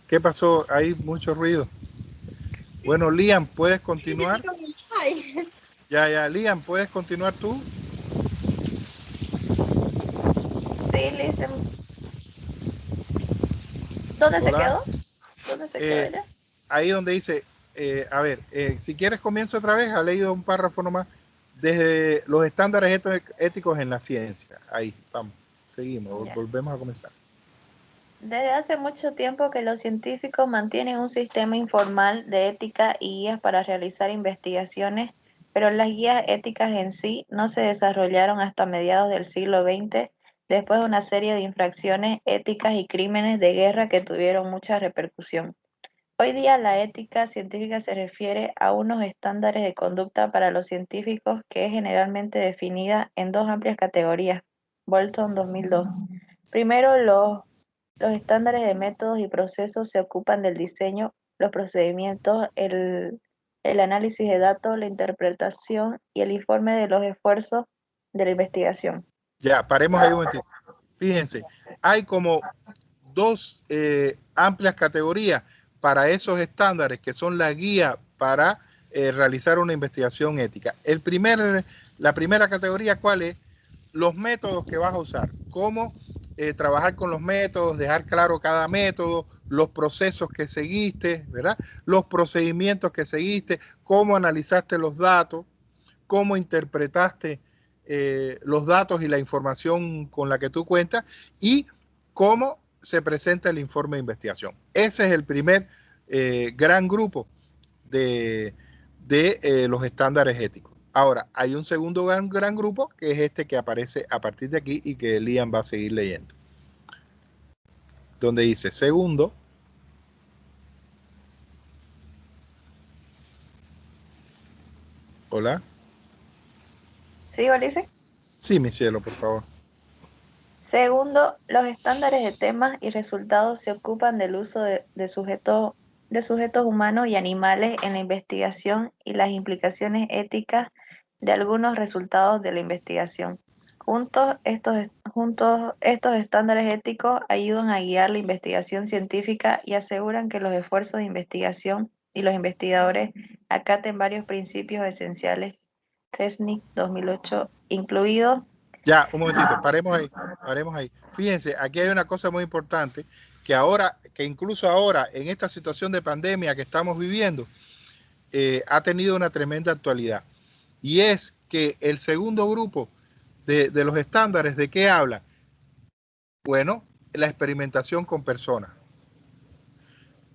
¿Qué pasó? Hay mucho ruido. Bueno, Liam, ¿puedes continuar? Ay, Ya, Liam, ¿puedes continuar tú? Sí, Listen. ¿Dónde se Hola. quedó? ¿Dónde se quedó ella? Ahí donde dice, a ver, si quieres comienzo otra vez, ha leído un párrafo nomás, desde los estándares éticos en la ciencia. Ahí, vamos, seguimos, Ya. volvemos a comenzar. Desde hace mucho tiempo que los científicos mantienen un sistema informal de ética y guías para realizar investigaciones, pero las guías éticas en sí no se desarrollaron hasta mediados del siglo XX, después de una serie de infracciones éticas y crímenes de guerra que tuvieron mucha repercusión. Hoy día la ética científica se refiere a unos estándares de conducta para los científicos que es generalmente definida en dos amplias categorías. Bolton 2002. Primero, los estándares de métodos y procesos se ocupan del diseño, los procedimientos, el análisis de datos, la interpretación y el informe de los esfuerzos de la investigación. Ya, paremos ahí un momentito. Fíjense, hay como dos amplias categorías para esos estándares que son la guía para realizar una investigación ética. La primera categoría, ¿cuál es? Los métodos que vas a usar, cómo trabajar con los métodos, dejar claro cada método, los procesos que seguiste, ¿verdad? Los procedimientos que seguiste, cómo analizaste los datos, cómo interpretaste los datos y la información con la que tú cuentas y cómo se presenta el informe de investigación. Ese es el primer gran grupo de los estándares éticos. Ahora, hay un segundo gran grupo que es este que aparece a partir de aquí y que Liam va a seguir leyendo. Donde dice, segundo, hola. ¿Sí, Ulises? Sí, mi cielo, por favor. Segundo, los estándares de temas y resultados se ocupan del uso de sujetos humanos y animales en la investigación y las implicaciones éticas de algunos resultados de la investigación. Juntos, estos estándares éticos ayudan a guiar la investigación científica y aseguran que los esfuerzos de investigación y los investigadores acaten varios principios esenciales, Resnick 2008 incluidos. Ya, un momentito, paremos ahí. Fíjense, aquí hay una cosa muy importante que incluso ahora, en esta situación de pandemia que estamos viviendo, ha tenido una tremenda actualidad. Y es que el segundo grupo de los estándares, ¿de qué habla? Bueno, la experimentación con personas.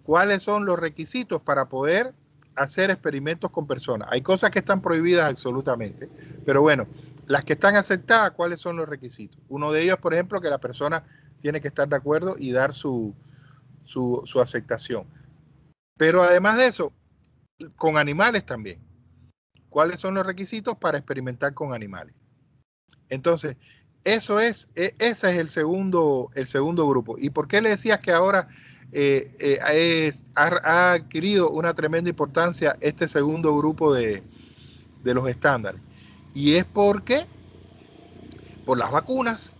¿Cuáles son los requisitos para poder hacer experimentos con personas? Hay cosas que están prohibidas absolutamente, pero bueno, las que están aceptadas, ¿cuáles son los requisitos? Uno de ellos, por ejemplo, que la persona tiene que estar de acuerdo y dar su aceptación. Pero además de eso, con animales también. ¿Cuáles son los requisitos para experimentar con animales? Entonces, ese es el segundo grupo. ¿Y por qué le decías que ahora ha adquirido una tremenda importancia este segundo grupo de los estándares? Y es por las vacunas.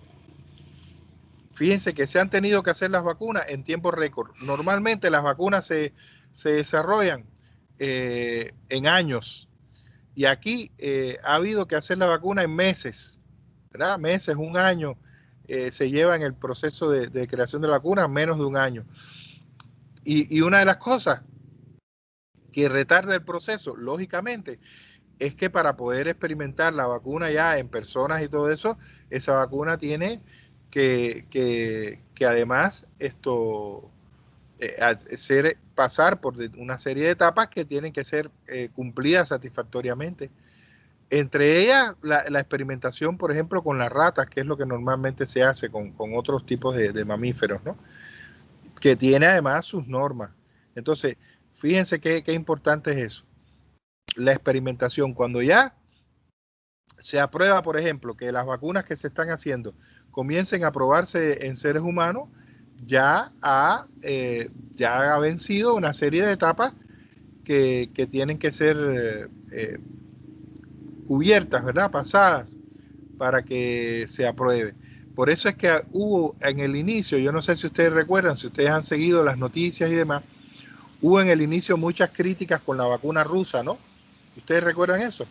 Fíjense que se han tenido que hacer las vacunas en tiempo récord. Normalmente las vacunas se desarrollan en años. Y aquí ha habido que hacer la vacuna en meses, ¿verdad? Meses, un año, se lleva en el proceso de creación de la vacuna, menos de un año. Y una de las cosas que retarda el proceso, lógicamente, es que para poder experimentar la vacuna ya en personas y todo eso, esa vacuna tiene que además pasar por una serie de etapas que tienen que ser cumplidas satisfactoriamente. Entre ellas, la experimentación, por ejemplo, con las ratas, que es lo que normalmente se hace con otros tipos de mamíferos, ¿no? Que tiene además sus normas. Entonces, fíjense qué importante es eso. La experimentación, cuando ya se aprueba, por ejemplo, que las vacunas que se están haciendo comiencen a probarse en seres humanos, ya ha vencido una serie de etapas que tienen que ser cubiertas, ¿verdad? Pasadas para que se apruebe. Por eso es que hubo en el inicio, yo no sé si ustedes recuerdan, si ustedes han seguido las noticias y demás, hubo en el inicio muchas críticas con la vacuna rusa, ¿no? ¿Ustedes recuerdan eso?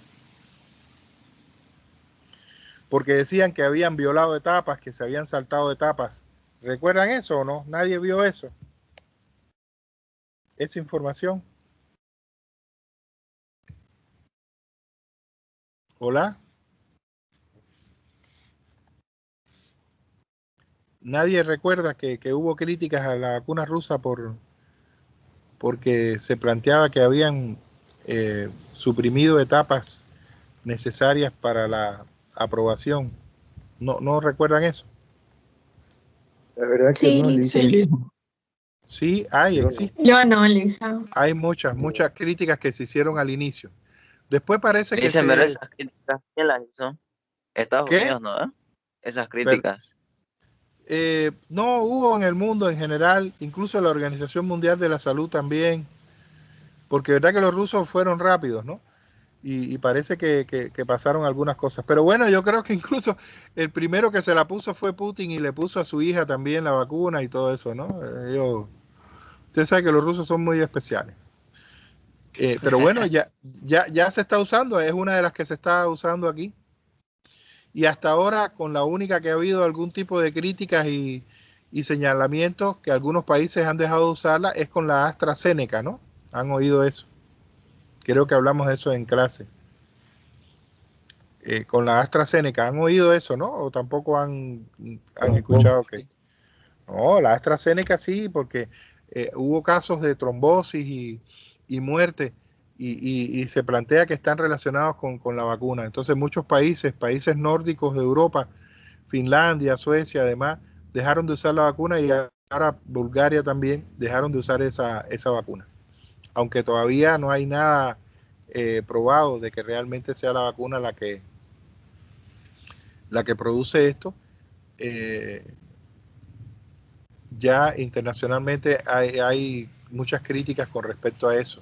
Porque decían que habían violado etapas, que se habían saltado etapas. ¿Recuerdan eso o no? Nadie vio eso. Esa información. Hola. Nadie recuerda que hubo críticas a la vacuna rusa porque se planteaba que habían suprimido etapas necesarias para la aprobación. ¿No recuerdan eso? La verdad que Sí, no, Lisa. Lisa. Sí, Yo no. existe. Yo no, Lisa. Hay muchas críticas que se hicieron al inicio. Después parece que Dicen, ¿verdad? se... Esas críticas, ¿quién las hizo? Estados ¿Qué? Unidos, ¿no? Esas Per- críticas. no hubo en el mundo en general, incluso la Organización Mundial de la Salud también, porque verdad que los rusos fueron rápidos, ¿no? Y parece que pasaron algunas cosas. Pero bueno, yo creo que incluso el primero que se la puso fue Putin y le puso a su hija también la vacuna y todo eso, ¿no? Usted sabe que los rusos son muy especiales. Pero bueno, ya se está usando, es una de las que se está usando aquí. Y hasta ahora, con la única que ha habido algún tipo de críticas y señalamientos que algunos países han dejado de usarla, es con la AstraZeneca, ¿no? ¿Han oído eso? Creo que hablamos de eso en clase. Con la AstraZeneca, ¿han oído eso, no? ¿O tampoco han escuchado que? No, la AstraZeneca sí, porque hubo casos de trombosis y muerte y se plantea que están relacionados con la vacuna. Entonces muchos países nórdicos de Europa, Finlandia, Suecia, además, dejaron de usar la vacuna y ahora Bulgaria también dejaron de usar esa vacuna. Aunque todavía no hay nada probado de que realmente sea la vacuna la que produce esto. Ya internacionalmente hay muchas críticas con respecto a eso.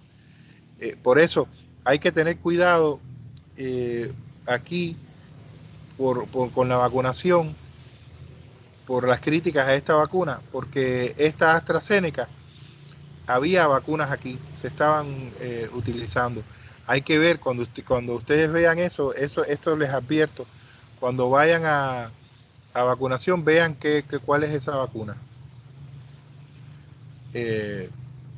Por eso hay que tener cuidado aquí con la vacunación, por las críticas a esta vacuna, porque esta AstraZeneca, había vacunas aquí, se estaban utilizando. Hay que ver, cuando ustedes vean esto les advierto, cuando vayan a vacunación, vean cuál es esa vacuna.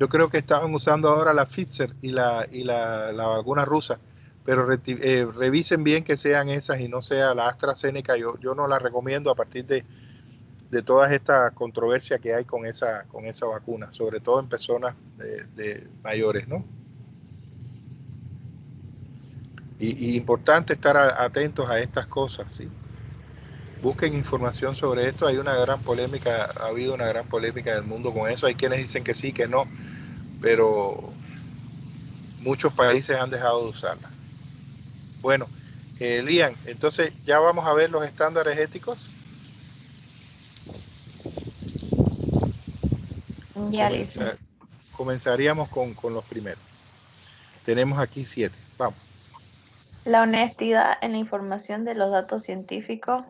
Yo creo que estaban usando ahora la Pfizer y la vacuna rusa, pero revisen bien que sean esas y no sea la AstraZeneca. Yo no la recomiendo a partir de todas estas controversias que hay con esa vacuna, sobre todo en personas de mayores, ¿no? Y importante estar atentos a estas cosas, ¿sí? Busquen información sobre esto. Hay una gran polémica, ha habido una gran polémica en el mundo con eso. Hay quienes dicen que sí, que no, pero muchos países han dejado de usarla. Bueno, Lian, entonces ya vamos a ver los estándares éticos. Ya, Lisa. Comenzaríamos con los primeros. Tenemos aquí 7. Vamos. La honestidad en la información de los datos científicos.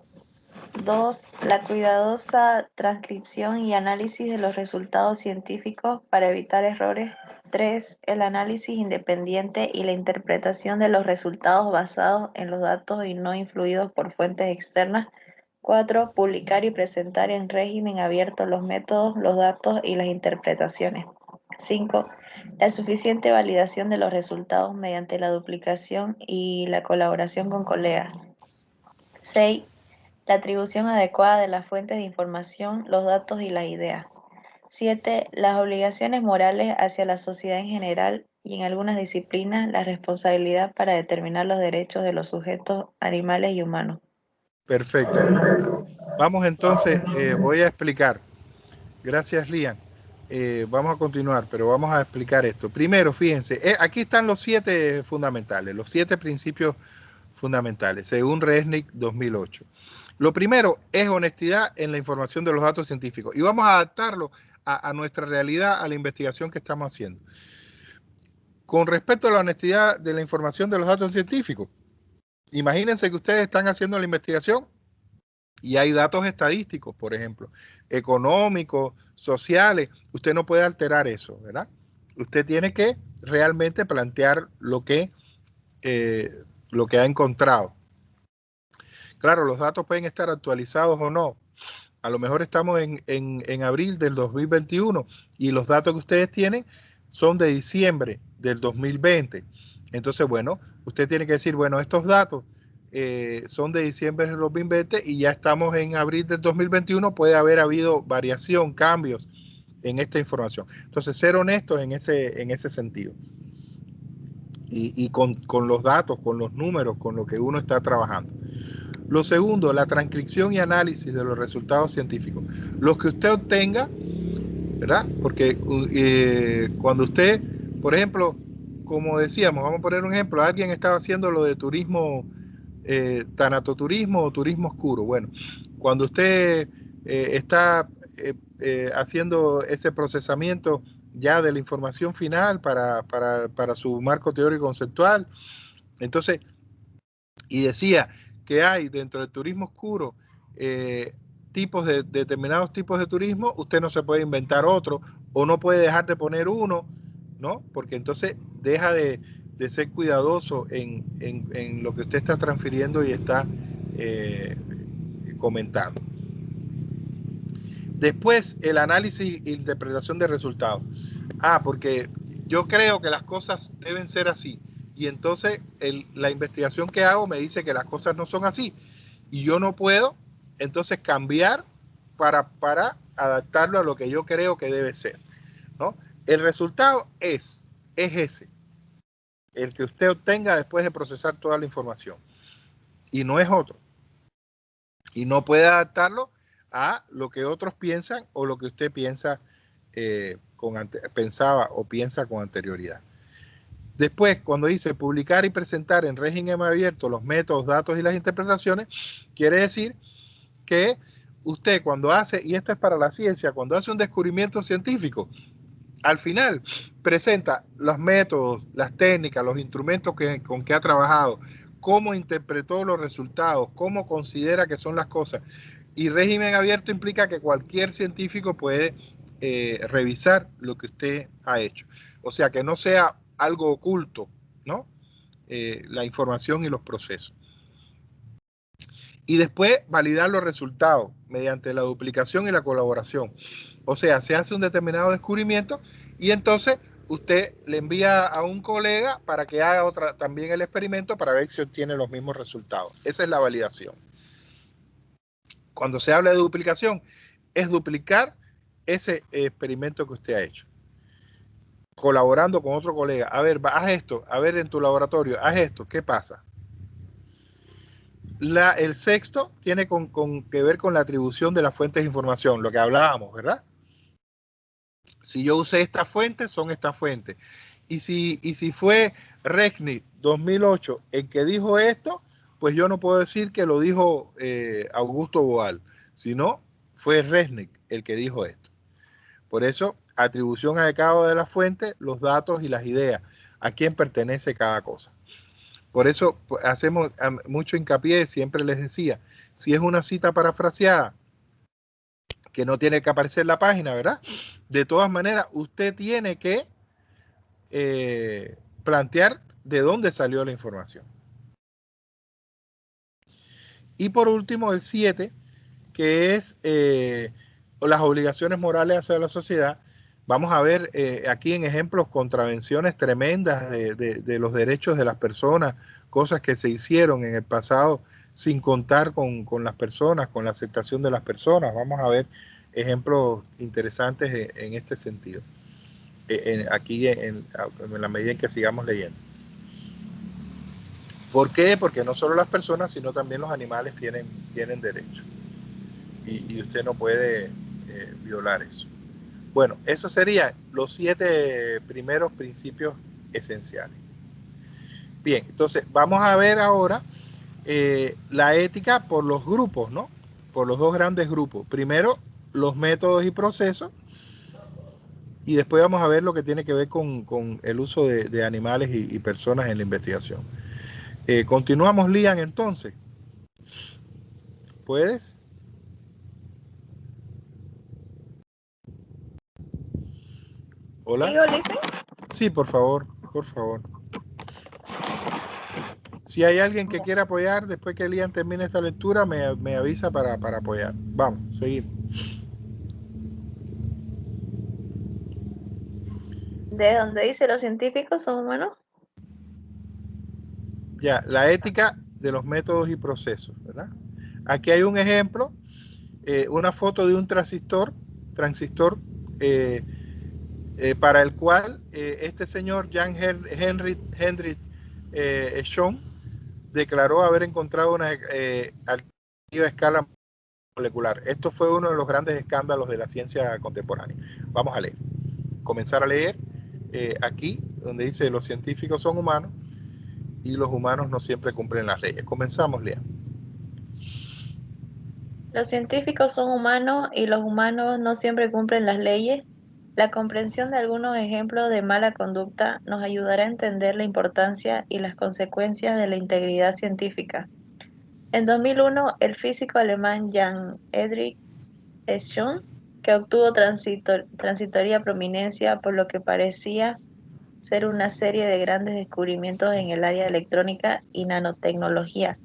2. La cuidadosa transcripción y análisis de los resultados científicos para evitar errores. 3. El análisis independiente y la interpretación de los resultados basados en los datos y no influidos por fuentes externas. 4. Publicar y presentar en régimen abierto los métodos, los datos y las interpretaciones. 5. La suficiente validación de los resultados mediante la duplicación y la colaboración con colegas. 6. La atribución adecuada de las fuentes de información, los datos y las ideas. 7. Las obligaciones morales hacia la sociedad en general y en algunas disciplinas la responsabilidad para determinar los derechos de los sujetos animales y humanos. Perfecto. Vamos entonces, voy a explicar. Gracias, Lian. Vamos a continuar, pero vamos a explicar esto. Primero, fíjense, aquí están los 7 fundamentales, los 7 principios fundamentales, según Resnick 2008. Lo primero es honestidad en la información de los datos científicos y vamos a adaptarlo a nuestra realidad, a la investigación que estamos haciendo. Con respecto a la honestidad de la información de los datos científicos, imagínense que ustedes están haciendo la investigación Y hay datos estadísticos, por ejemplo, económicos, sociales. Usted no puede alterar eso, ¿verdad? Usted tiene que realmente plantear lo que ha encontrado. Claro, los datos pueden estar actualizados o no. A lo mejor estamos en abril del 2021 y los datos que ustedes tienen son de diciembre del 2020. Entonces, bueno, usted tiene que decir, bueno, estos datos son de diciembre del 2020 y ya estamos en abril del 2021, puede haber habido variación, cambios en esta información. Entonces, ser honestos en ese sentido. Y con los datos, con los números, con lo que uno está trabajando. Lo segundo, la transcripción y análisis de los resultados científicos. Los que usted obtenga, ¿verdad? Porque cuando usted, por ejemplo, como decíamos, vamos a poner un ejemplo, alguien estaba haciendo lo de turismo, tanatoturismo o turismo oscuro. Bueno, cuando usted está haciendo ese procesamiento ya de la información final para su marco teórico conceptual, entonces, y decía que hay dentro del turismo oscuro determinados tipos de turismo, usted no se puede inventar otro o no puede dejar de poner uno, ¿no? Porque entonces deja de ser cuidadoso en lo que usted está transfiriendo y está comentando. Después, el análisis e interpretación de resultados. Porque yo creo que las cosas deben ser así. Y entonces la investigación que hago me dice que las cosas no son así. Y yo no puedo, entonces, cambiar para adaptarlo a lo que yo creo que debe ser, ¿no? El resultado es ese, el que usted obtenga después de procesar toda la información. Y no es otro. Y no puede adaptarlo a lo que otros piensan o lo que usted piensa, pensaba o piensa con anterioridad. Después, cuando dice publicar y presentar en régimen abierto los métodos, datos y las interpretaciones, quiere decir que usted cuando hace, y esto es para la ciencia, cuando hace un descubrimiento científico, al final presenta los métodos, las técnicas, los instrumentos con que ha trabajado, cómo interpretó los resultados, cómo considera que son las cosas. Y régimen abierto implica que cualquier científico puede revisar lo que usted ha hecho. O sea, que no sea algo oculto, ¿no? La información y los procesos. Y después validar los resultados mediante la duplicación y la colaboración. O sea, se hace un determinado descubrimiento y entonces usted le envía a un colega para que haga también el experimento para ver si obtiene los mismos resultados. Esa es la validación. Cuando se habla de duplicación, es duplicar ese experimento que usted ha hecho, colaborando con otro colega. A ver, haz esto, a ver en tu laboratorio, haz esto, ¿qué pasa? El sexto tiene que ver con la atribución de las fuentes de información, lo que hablábamos, ¿verdad? Si yo usé esta fuente, son estas fuentes. Y si fue Resnick 2008 el que dijo esto, pues yo no puedo decir que lo dijo Augusto Boal, sino fue Resnick el que dijo esto. Por eso, atribución adecuada de la fuente, los datos y las ideas, a quién pertenece cada cosa. Por eso hacemos mucho hincapié, siempre les decía, si es una cita parafraseada, que no tiene que aparecer en la página, ¿verdad? De todas maneras, usted tiene que plantear de dónde salió la información. Y por último, el 7, que es las obligaciones morales hacia la sociedad. Vamos a ver aquí en ejemplos contravenciones tremendas de los derechos de las personas, cosas que se hicieron en el pasado sin contar con las personas, con la aceptación de las personas. Vamos a ver ejemplos interesantes en este sentido, aquí en la medida en que sigamos leyendo. ¿Por qué? Porque no solo las personas, sino también los animales tienen derechos. Y usted no puede violar eso. Bueno, esos serían los 7 primeros principios esenciales. Bien, entonces vamos a ver ahora la ética por los grupos, ¿no? Por los 2 grandes grupos. Primero, los métodos y procesos, y después vamos a ver lo que tiene que ver con el uso de animales y personas en la investigación. Continuamos, Lian, entonces. ¿Puedes? ¿Hola? ¿Sigo, Listen? Sí, por favor, por favor. Si hay alguien que quiera apoyar, después que Elian termine esta lectura, me avisa para apoyar. Vamos, seguimos. ¿De donde dice los científicos son humanos? Ya, la ética de los métodos y procesos, ¿verdad? Aquí hay un ejemplo, una foto de un transistor para el cual este señor Jan Henry Schön declaró haber encontrado una activa escala molecular. Esto fue uno de los grandes escándalos de la ciencia contemporánea. Vamos a leer. Comenzar a leer aquí, donde dice los científicos son humanos y los humanos no siempre cumplen las leyes. Comenzamos, Lea. Los científicos son humanos y los humanos no siempre cumplen las leyes. La comprensión de algunos ejemplos de mala conducta nos ayudará a entender la importancia y las consecuencias de la integridad científica. En 2001, el físico alemán Jan Hedrich Schön, que obtuvo transitoria prominencia por lo que parecía ser una serie de grandes descubrimientos en el área de electrónica y nanotecnología.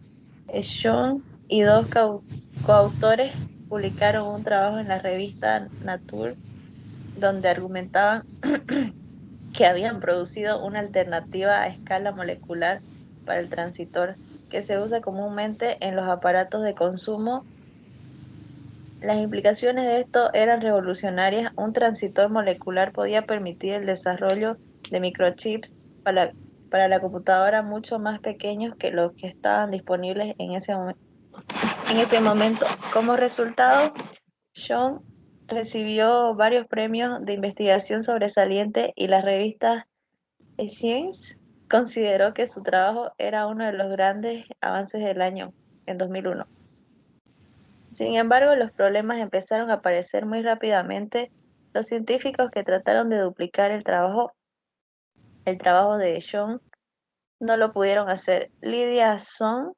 Schön y dos coautores publicaron un trabajo en la revista Nature donde argumentaban que habían producido una alternativa a escala molecular para el transistor que se usa comúnmente en los aparatos de consumo. Las implicaciones de esto eran revolucionarias. Un transistor molecular podía permitir el desarrollo de microchips para la computadora mucho más pequeños que los que estaban disponibles en ese momento. Como resultado, Schön recibió varios premios de investigación sobresaliente y la revista Science consideró que su trabajo era uno de los grandes avances del año, en 2001. Sin embargo, los problemas empezaron a aparecer muy rápidamente. Los científicos que trataron de duplicar el trabajo de Schön no lo pudieron hacer. Lydia Sohn,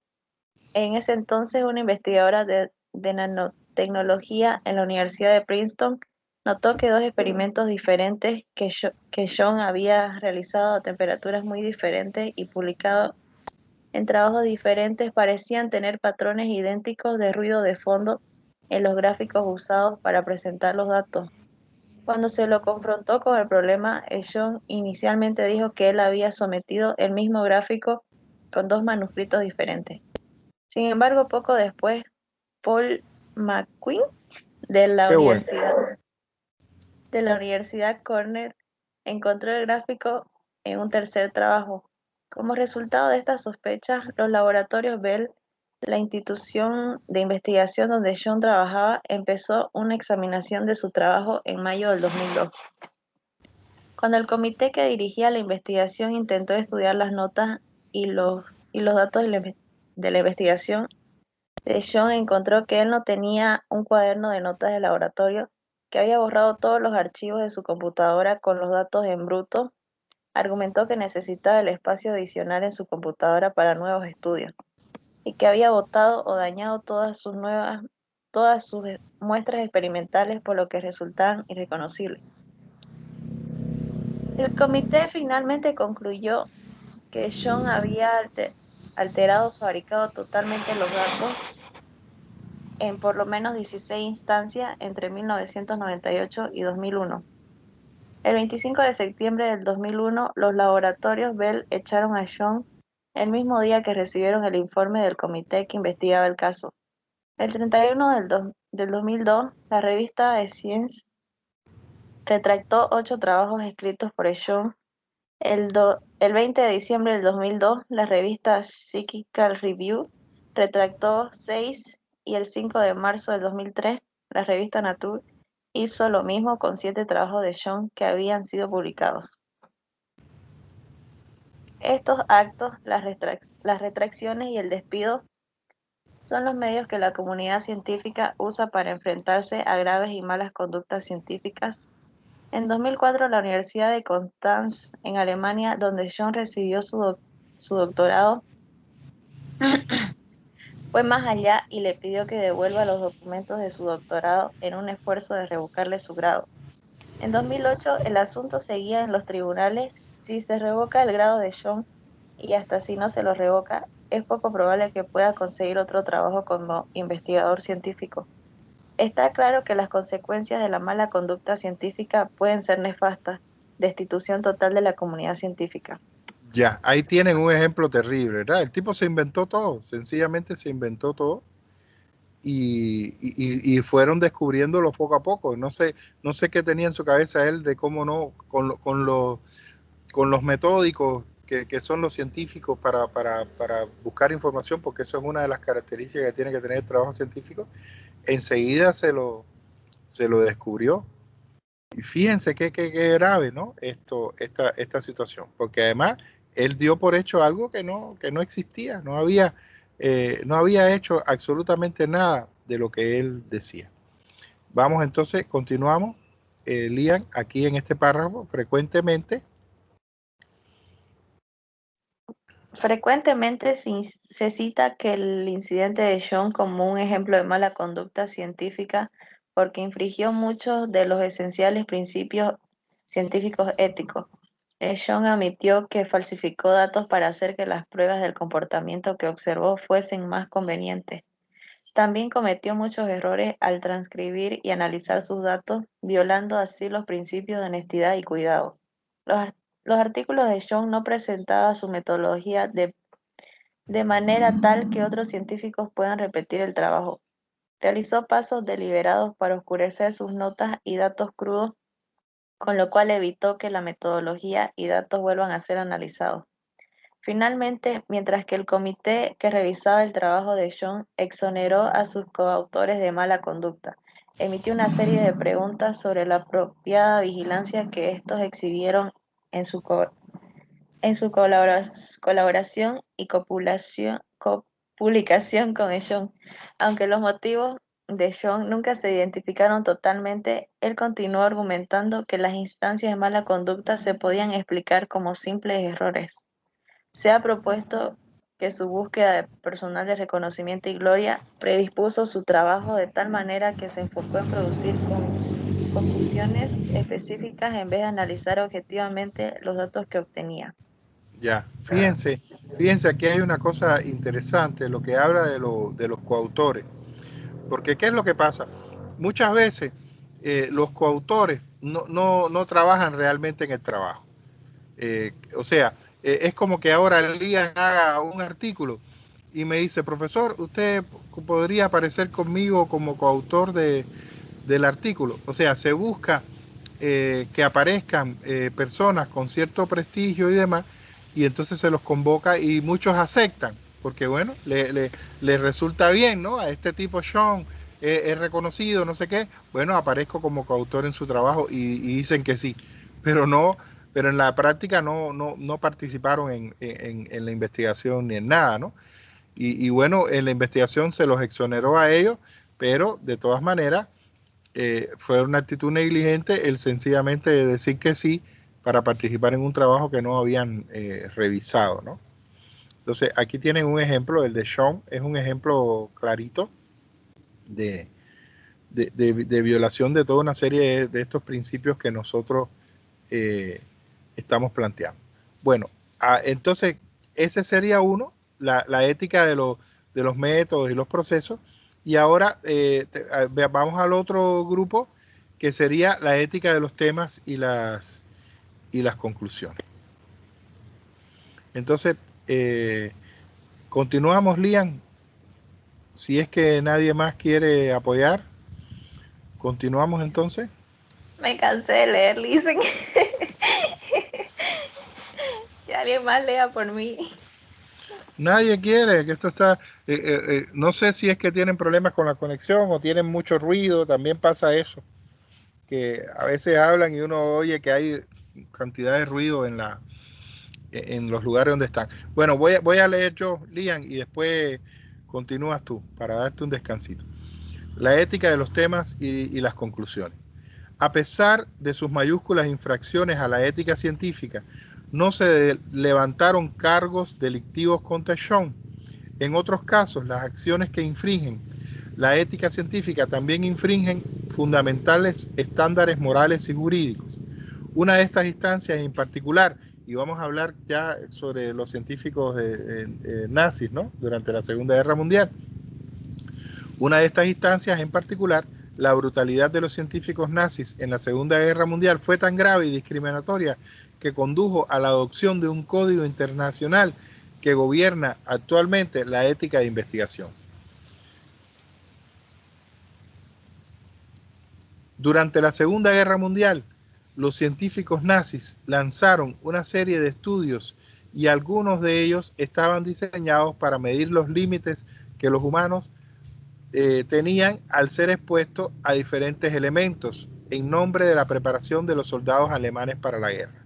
en ese entonces una investigadora de nanotecnología en la Universidad de Princeton, notó que dos experimentos diferentes que Schön había realizado a temperaturas muy diferentes y publicado en trabajos diferentes parecían tener patrones idénticos de ruido de fondo en los gráficos usados para presentar los datos. Cuando se lo confrontó con el problema, Schön inicialmente dijo que él había sometido el mismo gráfico con dos manuscritos diferentes. Sin embargo, poco después, Paul McQueen de la Universidad Cornell encontró el gráfico en un tercer trabajo. Como resultado de estas sospechas, los laboratorios Bell, la institución de investigación donde Schön trabajaba, empezó una examinación de su trabajo en mayo del 2002. Cuando el comité que dirigía la investigación intentó estudiar las notas y los datos de la investigación, Schön encontró que él no tenía un cuaderno de notas de laboratorio, que había borrado todos los archivos de su computadora con los datos en bruto. Argumentó que necesitaba el espacio adicional en su computadora para nuevos estudios y que había botado o dañado todas sus muestras experimentales, por lo que resultaban irreconocibles. El comité finalmente concluyó que Schön había alterado o fabricado totalmente los datos en por lo menos 16 instancias entre 1998 y 2001. El 25 de septiembre del 2001, los laboratorios Bell echaron a Schön el mismo día que recibieron el informe del comité que investigaba el caso. El 31 del 2002, la revista Science retractó 8 trabajos escritos por Schön. El 20 de diciembre del 2002, la revista Psychical Review retractó 6 y el 5 de marzo del 2003, la revista Nature hizo lo mismo con 7 trabajos de Schön que habían sido publicados. Estos actos, las retracciones y el despido, son los medios que la comunidad científica usa para enfrentarse a graves y malas conductas científicas. En 2004, la Universidad de Constanz, en Alemania, donde Schön recibió su doctorado, fue más allá y le pidió que devuelva los documentos de su doctorado en un esfuerzo de revocarle su grado. En 2008, el asunto seguía en los tribunales. Si se revoca el grado de John, y hasta si no se lo revoca, es poco probable que pueda conseguir otro trabajo como investigador científico. Está claro que las consecuencias de la mala conducta científica pueden ser nefastas, destitución total de la comunidad científica. Ya, ahí tienen un ejemplo terrible, ¿verdad? El tipo se inventó todo, sencillamente se inventó todo y fueron descubriéndolo poco a poco. No sé qué tenía en su cabeza él de cómo no, con los metódicos que son los científicos para buscar información, porque eso es una de las características que tiene que tener el trabajo científico. Enseguida se lo descubrió. Y fíjense qué grave, ¿no? Esta situación, porque además él dio por hecho algo que no existía, no había hecho absolutamente nada de lo que él decía. Vamos entonces, continuamos, Lian, aquí en este párrafo, frecuentemente se cita que el incidente de John como un ejemplo de mala conducta científica porque infringió muchos de los esenciales principios científicos éticos. John admitió que falsificó datos para hacer que las pruebas del comportamiento que observó fuesen más convenientes. También cometió muchos errores al transcribir y analizar sus datos, violando así los principios de honestidad y cuidado. Los artículos de John no presentaban su metodología de manera tal que otros científicos puedan repetir el trabajo. Realizó pasos deliberados para oscurecer sus notas y datos crudos, con lo cual evitó que la metodología y datos vuelvan a ser analizados. Finalmente, mientras que el comité que revisaba el trabajo de John exoneró a sus coautores de mala conducta, emitió una serie de preguntas sobre la apropiada vigilancia que estos exhibieron en su colaboración y publicación con John. Aunque los motivos de John nunca se identificaron totalmente, él continuó argumentando que las instancias de mala conducta se podían explicar como simples errores. Se ha propuesto que su búsqueda de personal de reconocimiento y gloria predispuso su trabajo de tal manera que se enfocó en producir conclusiones específicas en vez de analizar objetivamente los datos que obtenía. Ya, fíjense, aquí hay una cosa interesante, lo que habla de los coautores, porque ¿qué es lo que pasa? Muchas veces los coautores no trabajan realmente en el trabajo. O sea, es como que ahora Lian haga un artículo y me dice, profesor, usted podría aparecer conmigo como coautor del artículo. O sea, se busca que aparezcan personas con cierto prestigio y demás, y entonces se los convoca y muchos aceptan, porque bueno, le resulta bien, ¿no? A este tipo Sean es reconocido, no sé qué, bueno, aparezco como coautor en su trabajo y dicen que sí, pero en la práctica no participaron en la investigación ni en nada, ¿no? Y bueno, en la investigación se los exoneró a ellos, pero de todas maneras fue una actitud negligente el sencillamente decir que sí para participar en un trabajo que no habían revisado, ¿no? Entonces, aquí tienen un ejemplo, el de Sean es un ejemplo clarito de violación de toda una serie de estos principios que nosotros estamos planteando. Bueno, entonces, ese sería uno, la ética de los métodos y los procesos. Y ahora vamos al otro grupo, que sería la ética de los temas y las conclusiones. Entonces, continuamos, Lian. Si es que nadie más quiere apoyar, continuamos entonces. Me cansé de leer, dicen. Que alguien más lea por mí. Nadie quiere, que esto está, no sé si es que tienen problemas con la conexión o tienen mucho ruido, también pasa eso, que a veces hablan y uno oye que hay cantidad de ruido en los lugares donde están. Bueno, voy a leer yo, Lian, y después continúas tú para darte un descansito. La ética de los temas y las conclusiones. A pesar de sus mayúsculas infracciones a la ética científica, no se levantaron cargos delictivos contra Sean. En otros casos, las acciones que infringen la ética científica también infringen fundamentales estándares morales y jurídicos. Una de estas instancias en particular, y vamos a hablar ya sobre los científicos nazis, ¿no?, durante la Segunda Guerra Mundial. Una de estas instancias en particular, la brutalidad de los científicos nazis en la Segunda Guerra Mundial fue tan grave y discriminatoria que condujo a la adopción de un código internacional que gobierna actualmente la ética de investigación. Durante la Segunda Guerra Mundial, los científicos nazis lanzaron una serie de estudios y algunos de ellos estaban diseñados para medir los límites que los humanos tenían al ser expuestos a diferentes elementos en nombre de la preparación de los soldados alemanes para la guerra.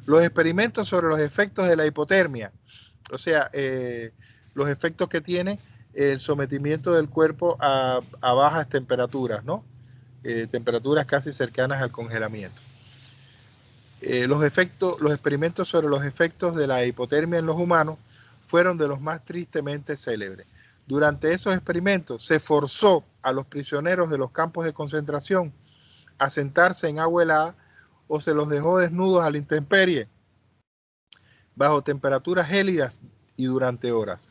Los experimentos sobre los efectos de la hipotermia, o sea, los efectos que tiene el sometimiento del cuerpo a bajas temperaturas, ¿no? Temperaturas casi cercanas al congelamiento. Los experimentos sobre los efectos de la hipotermia en los humanos fueron de los más tristemente célebres. Durante esos experimentos se forzó a los prisioneros de los campos de concentración a sentarse en agua helada o se los dejó desnudos a la intemperie bajo temperaturas gélidas y durante horas.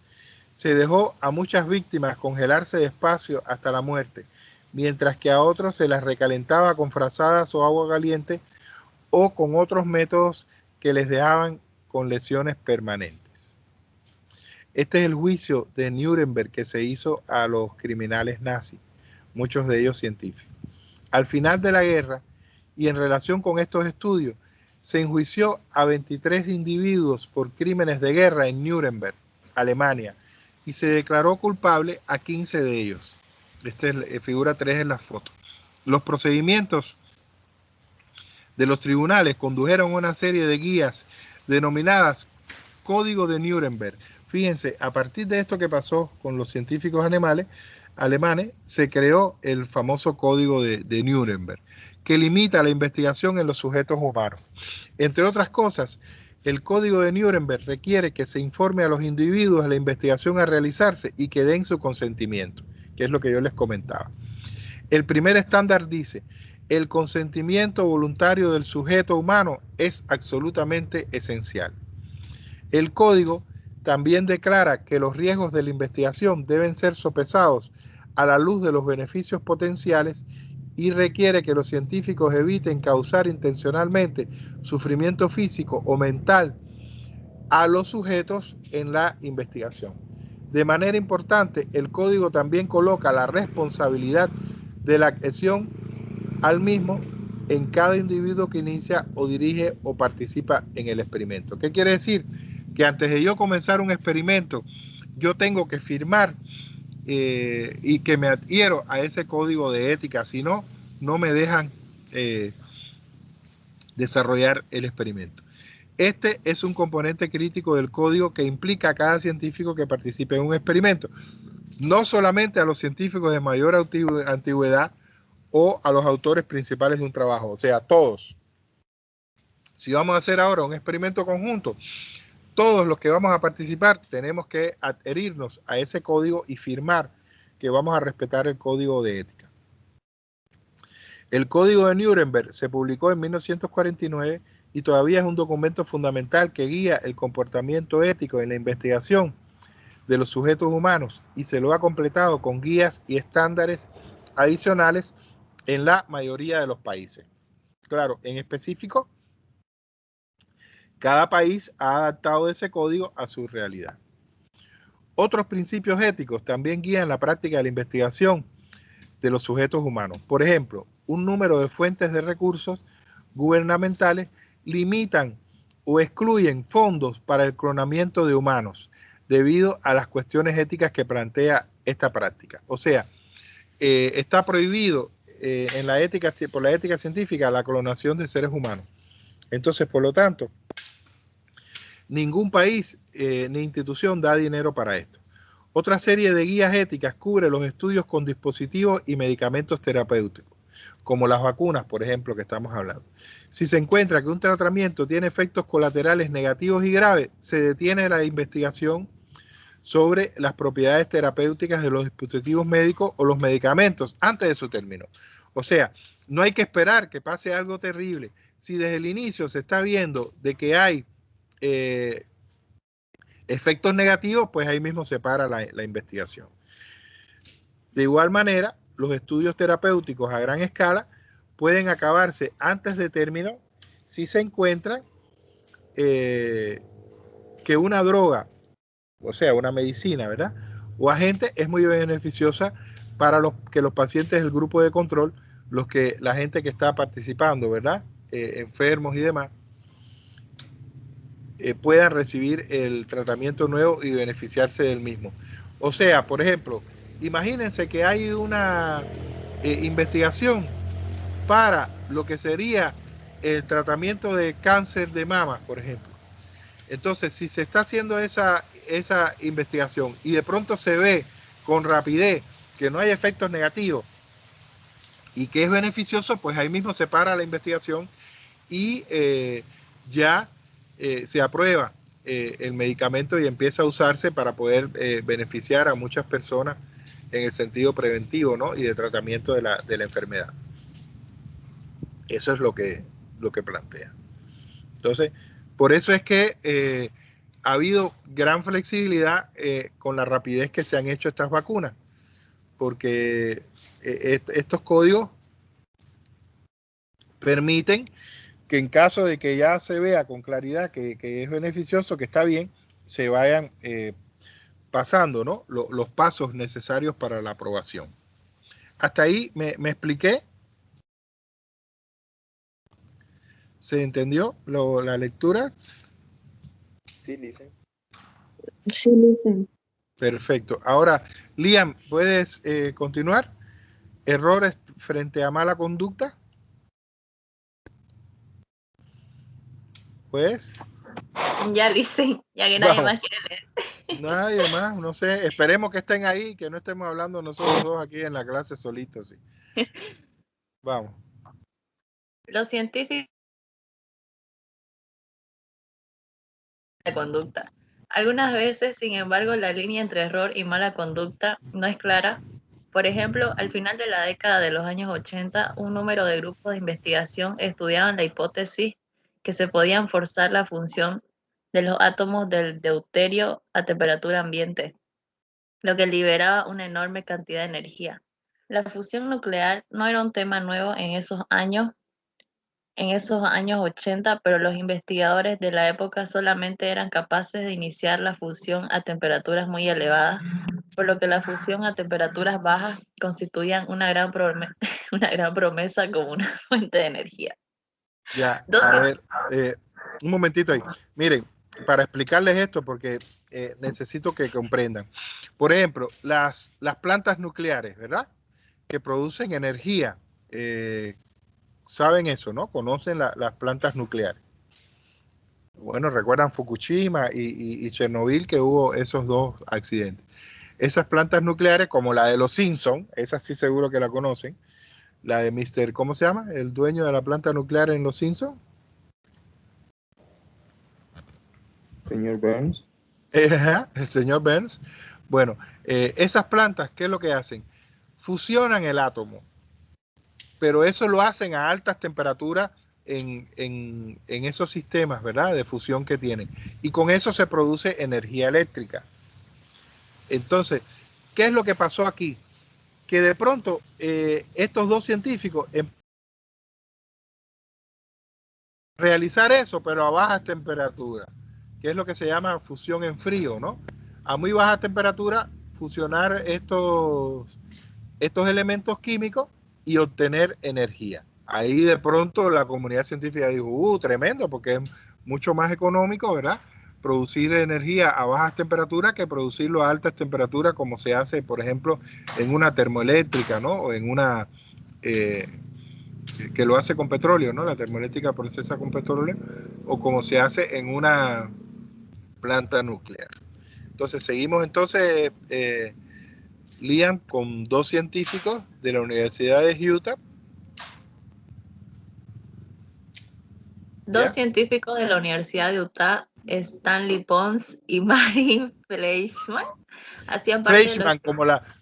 Se dejó a muchas víctimas congelarse despacio hasta la muerte, mientras que a otros se las recalentaba con frazadas o agua caliente o con otros métodos que les dejaban con lesiones permanentes. Este es el juicio de Nuremberg que se hizo a los criminales nazis, muchos de ellos científicos. Al final de la guerra, y en relación con estos estudios, se enjuició a 23 individuos por crímenes de guerra en Nuremberg, Alemania, y se declaró culpable a 15 de ellos. Figura 3 en la foto. Los procedimientos de los tribunales condujeron a una serie de guías denominadas Código de Nuremberg. Fíjense, a partir de esto que pasó con los científicos alemanes, se creó el famoso Código de Nuremberg, que limita la investigación en los sujetos humanos. Entre otras cosas, el Código de Nuremberg requiere que se informe a los individuos de la investigación a realizarse y que den su consentimiento, que es lo que yo les comentaba. El primer estándar dice: el consentimiento voluntario del sujeto humano es absolutamente esencial. El código también declara que los riesgos de la investigación deben ser sopesados a la luz de los beneficios potenciales y requiere que los científicos eviten causar intencionalmente sufrimiento físico o mental a los sujetos en la investigación. De manera importante, el código también coloca la responsabilidad de la adhesión al mismo en cada individuo que inicia o dirige o participa en el experimento. ¿Qué quiere decir? Que antes de yo comenzar un experimento, yo tengo que firmar y que me adhiero a ese código de ética, si no, no me dejan desarrollar el experimento. Este es un componente crítico del código que implica a cada científico que participe en un experimento, no solamente a los científicos de mayor antigüedad o a los autores principales de un trabajo, o sea, todos. Si vamos a hacer ahora un experimento conjunto, todos los que vamos a participar tenemos que adherirnos a ese código y firmar que vamos a respetar el código de ética. El Código de Nuremberg se publicó en 1949 y todavía es un documento fundamental que guía el comportamiento ético en la investigación de los sujetos humanos y se lo ha completado con guías y estándares adicionales en la mayoría de los países. Claro, en específico, cada país ha adaptado ese código a su realidad. Otros principios éticos también guían la práctica de la investigación de los sujetos humanos. Por ejemplo, un número de fuentes de recursos gubernamentales limitan o excluyen fondos para el clonamiento de humanos debido a las cuestiones éticas que plantea esta práctica. O sea, está prohibido en la ética, por la ética científica, la clonación de seres humanos. Entonces, por lo tanto, ningún país ni institución da dinero para esto. Otra serie de guías éticas cubre los estudios con dispositivos y medicamentos terapéuticos, como las vacunas, por ejemplo, que estamos hablando. Si se encuentra que un tratamiento tiene efectos colaterales negativos y graves, se detiene la investigación sobre las propiedades terapéuticas de los dispositivos médicos o los medicamentos antes de su término. O sea, no hay que esperar que pase algo terrible. Si desde el inicio se está viendo de que hay efectos negativos, pues ahí mismo se para la investigación. De igual manera, los estudios terapéuticos a gran escala pueden acabarse antes de término si se encuentra que una droga, o sea, una medicina, ¿verdad? O agente es muy beneficiosa para los pacientes del grupo de control, la gente que está participando, ¿verdad? Enfermos y demás, puedan recibir el tratamiento nuevo y beneficiarse del mismo. O sea, por ejemplo, imagínense que hay una investigación para lo que sería el tratamiento de cáncer de mama, por ejemplo. Entonces, si se está haciendo esa investigación y de pronto se ve con rapidez que no hay efectos negativos y que es beneficioso, pues ahí mismo se para la investigación y ya se aprueba el medicamento y empieza a usarse para poder beneficiar a muchas personas en el sentido preventivo, ¿no? Y de tratamiento de la enfermedad. Eso es lo que plantea. Entonces, por eso es que ha habido gran flexibilidad con la rapidez que se han hecho estas vacunas, porque estos códigos permiten que en caso de que ya se vea con claridad que es beneficioso, que está bien, se vayan pasando, ¿no? los pasos necesarios para la aprobación. Hasta ahí me expliqué. ¿Se entendió la lectura? Sí, Lisa. Sí, Lisa. Perfecto. Ahora, Liam, ¿puedes continuar? ¿Errores frente a mala conducta? Pues. Ya Lice, ya que nadie más quiere leer. Nadie más, no sé. Esperemos que estén ahí, que no estemos hablando nosotros dos aquí en la clase solitos. Sí. Vamos. Los científicos de conducta. Algunas veces, sin embargo, la línea entre error y mala conducta no es clara. Por ejemplo, al final de la década de los años 80, un número de grupos de investigación estudiaban la hipótesis que se podían forzar la función de los átomos del deuterio a temperatura ambiente, lo que liberaba una enorme cantidad de energía. La fusión nuclear no era un tema nuevo en esos años 80, pero los investigadores de la época solamente eran capaces de iniciar la fusión a temperaturas muy elevadas, por lo que la fusión a temperaturas bajas constituían una gran promesa como una fuente de energía. Ya, a ver, un momentito ahí. Miren, para explicarles esto, porque necesito que comprendan. Por ejemplo, las plantas nucleares, ¿verdad? Que producen energía. Saben eso, ¿no? Conocen las plantas nucleares. Bueno, recuerdan Fukushima y Chernobyl, que hubo esos dos accidentes. Esas plantas nucleares, como la de los Simpson, esa sí seguro que la conocen, la de Mr. ¿Cómo se llama? El dueño de la planta nuclear en los Simpson. Señor Burns. El señor Burns. Bueno, esas plantas, ¿qué es lo que hacen? Fusionan el átomo, pero eso lo hacen a altas temperaturas en esos sistemas, ¿verdad? De fusión que tienen. Y con eso se produce energía eléctrica. Entonces, ¿qué es lo que pasó aquí? Que de pronto estos dos científicos realizar eso, pero a bajas temperaturas, que es lo que se llama fusión en frío, ¿no? A muy baja temperatura, fusionar estos elementos químicos y obtener energía. Ahí de pronto la comunidad científica dijo, tremendo, porque es mucho más económico, ¿verdad? Producir energía a bajas temperaturas que producirlo a altas temperaturas, como se hace, por ejemplo, en una termoeléctrica, ¿no? O en una que lo hace con petróleo, ¿no? La termoeléctrica procesa con petróleo, o como se hace en una planta nuclear. Entonces, seguimos entonces, Liam, con dos científicos de la Universidad de Utah. Dos científicos de la Universidad de Utah Stanley Pons y Mary Fleischmann hacían parte de los... Fleischmann,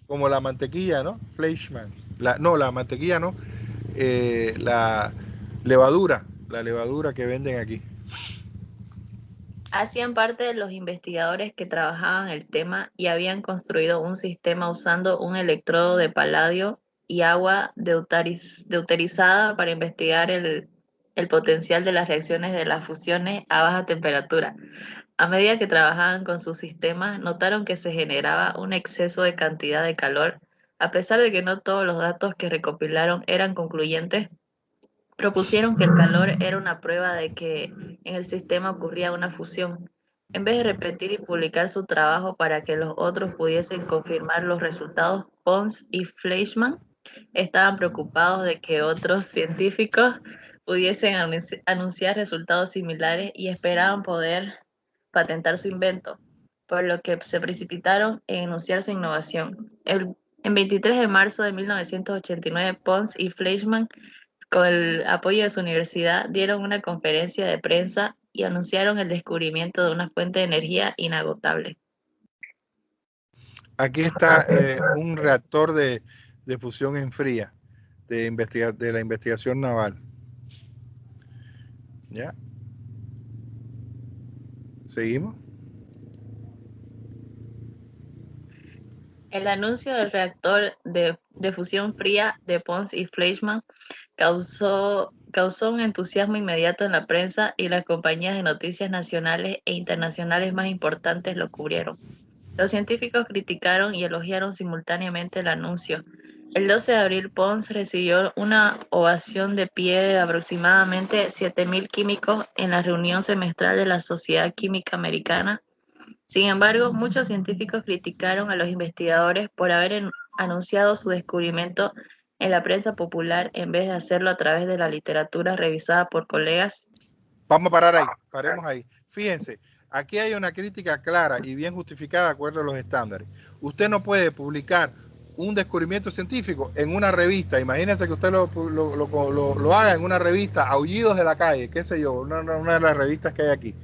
como la mantequilla, ¿no? Fleischmann. La mantequilla no. La levadura que venden aquí. Hacían parte de los investigadores que trabajaban el tema y habían construido un sistema usando un electrodo de paladio y agua deuterizada para investigar el potencial de las reacciones de las fusiones a baja temperatura. A medida que trabajaban con sus sistemas, notaron que se generaba un exceso de cantidad de calor. A pesar de que no todos los datos que recopilaron eran concluyentes, propusieron que el calor era una prueba de que en el sistema ocurría una fusión. En vez de repetir y publicar su trabajo para que los otros pudiesen confirmar los resultados, Pons y Fleischmann estaban preocupados de que otros científicos pudiesen anunciar resultados similares y esperaban poder patentar su invento, por lo que se precipitaron en anunciar su innovación. En 23 de marzo de 1989, Pons y Fleischmann, con el apoyo de su universidad, dieron una conferencia de prensa y anunciaron el descubrimiento de una fuente de energía inagotable. Aquí está un reactor de fusión en fría de la investigación naval. ¿Ya? ¿Seguimos? El anuncio del reactor de fusión fría de Pons y Fleischmann causó un entusiasmo inmediato en la prensa y las compañías de noticias nacionales e internacionales más importantes lo cubrieron. Los científicos criticaron y elogiaron simultáneamente el anuncio. El 12 de abril, Pons recibió una ovación de pie de aproximadamente 7.000 químicos en la reunión semestral de la Sociedad Química Americana. Sin embargo, muchos científicos criticaron a los investigadores por haber anunciado su descubrimiento en la prensa popular en vez de hacerlo a través de la literatura revisada por colegas. Vamos a parar ahí, paremos ahí. Fíjense, aquí hay una crítica clara y bien justificada de acuerdo a los estándares. Usted no puede publicar un descubrimiento científico en una revista. Imagínense que usted lo haga en una revista, Aullidos de la Calle, qué sé yo, una de las revistas que hay aquí,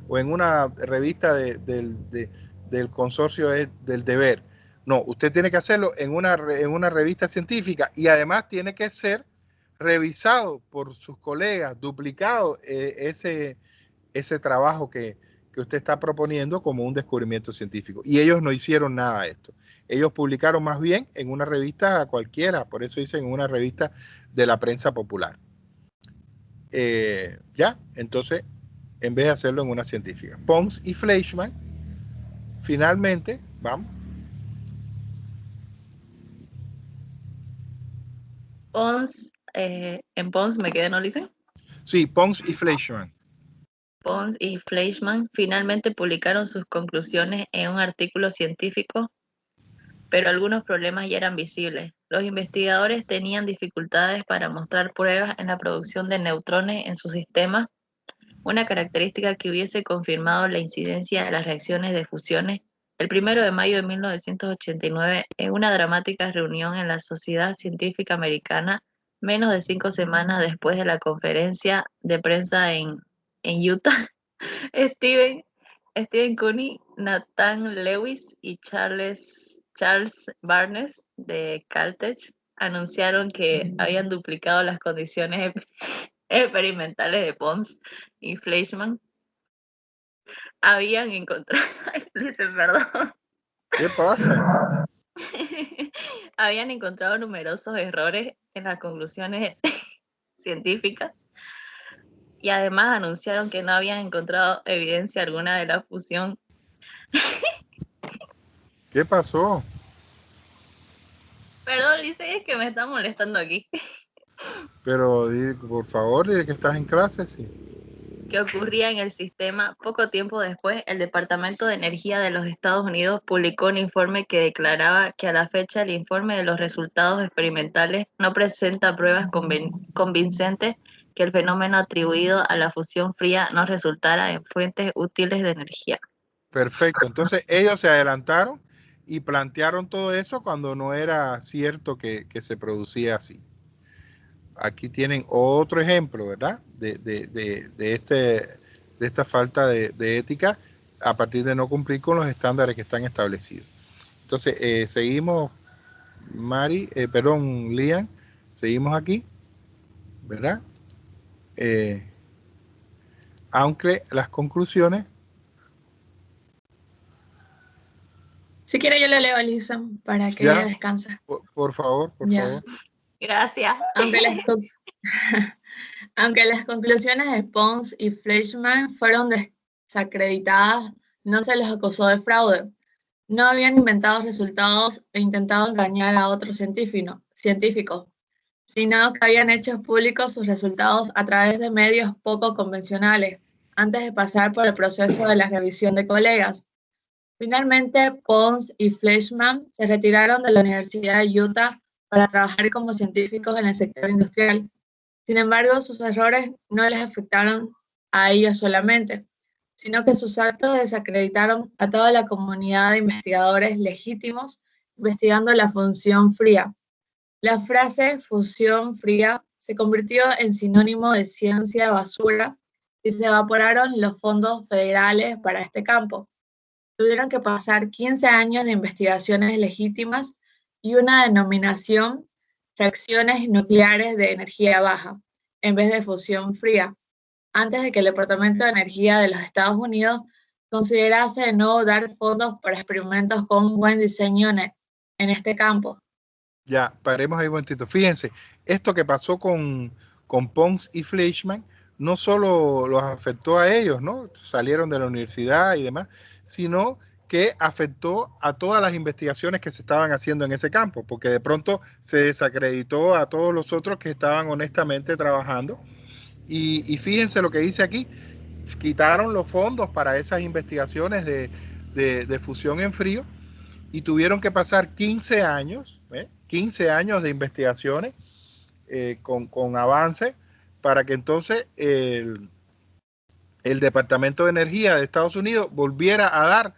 o en una revista del consorcio del deber. No, usted tiene que hacerlo en una revista científica y además tiene que ser revisado por sus colegas, duplicado ese trabajo que usted está proponiendo como un descubrimiento científico. Y ellos no hicieron nada de esto. Ellos publicaron más bien en una revista cualquiera, por eso dicen en una revista de la prensa popular. ¿Ya? Entonces, en vez de hacerlo en una científica. Pons y Fleischmann, finalmente, vamos. Pons, en Pons me quedé, ¿no, Lisen? Sí, Pons y Fleischmann. Pons y Fleischmann finalmente publicaron sus conclusiones en un artículo científico, pero algunos problemas ya eran visibles. Los investigadores tenían dificultades para mostrar pruebas en la producción de neutrones en su sistema, una característica que hubiese confirmado la incidencia de las reacciones de fusiones. El 1 de mayo de 1989, en una dramática reunión en la Sociedad Científica Americana, menos de 5 semanas después de la conferencia de prensa en Utah, Stephen Cooney, Nathan Lewis y Charles Barnes de Caltech anunciaron que habían duplicado las condiciones experimentales de Pons y Fleischmann. Habían encontrado, perdón. ¿Qué pasa? Habían encontrado numerosos errores en las conclusiones científicas y además anunciaron que no habían encontrado evidencia alguna de la fusión. ¿Qué pasó? Perdón, Lice, es que me está molestando aquí. Pero por favor, dile que estás en clase, sí. Que ocurría en el sistema. Poco tiempo después, el Departamento de Energía de los Estados Unidos publicó un informe que declaraba que a la fecha el informe de los resultados experimentales no presenta pruebas convincentes que el fenómeno atribuido a la fusión fría no resultara en fuentes útiles de energía. Perfecto, entonces ellos se adelantaron y plantearon todo eso cuando no era cierto que se producía así. Aquí tienen otro ejemplo, ¿verdad? De esta falta de ética a partir de no cumplir con los estándares que están establecidos. Entonces, seguimos, Lian, seguimos aquí, ¿verdad? Aunque las conclusiones... Si quiere yo le leo a Lisa para que ella descanse. Por favor, por favor. Gracias. Aunque las conclusiones de Pons y Fleischmann fueron desacreditadas, no se les acusó de fraude. No habían inventado resultados e intentado engañar a otros científicos, sino que habían hecho públicos sus resultados a través de medios poco convencionales, antes de pasar por el proceso de la revisión de colegas. Finalmente, Pons y Fleischmann se retiraron de la Universidad de Utah para trabajar como científicos en el sector industrial. Sin embargo, sus errores no les afectaron a ellos solamente, sino que sus actos desacreditaron a toda la comunidad de investigadores legítimos investigando la fusión fría. La frase fusión fría se convirtió en sinónimo de ciencia basura y se evaporaron los fondos federales para este campo. Tuvieron que pasar 15 años de investigaciones legítimas y una denominación reacciones nucleares de energía baja, en vez de fusión fría, antes de que el Departamento de Energía de los Estados Unidos considerase de nuevo dar fondos para experimentos con buen diseño en este campo. Ya, paremos ahí un momentito. Fíjense, esto que pasó con Pons y Fleischmann no solo los afectó a ellos, ¿no? Salieron de la universidad y demás, sino que afectó a todas las investigaciones que se estaban haciendo en ese campo, porque de pronto se desacreditó a todos los otros que estaban honestamente trabajando. Y fíjense lo que dice aquí, quitaron los fondos para esas investigaciones de fusión en frío y tuvieron que pasar 15 años, 15 años de investigaciones con avance para que entonces el Departamento de Energía de Estados Unidos volviera a dar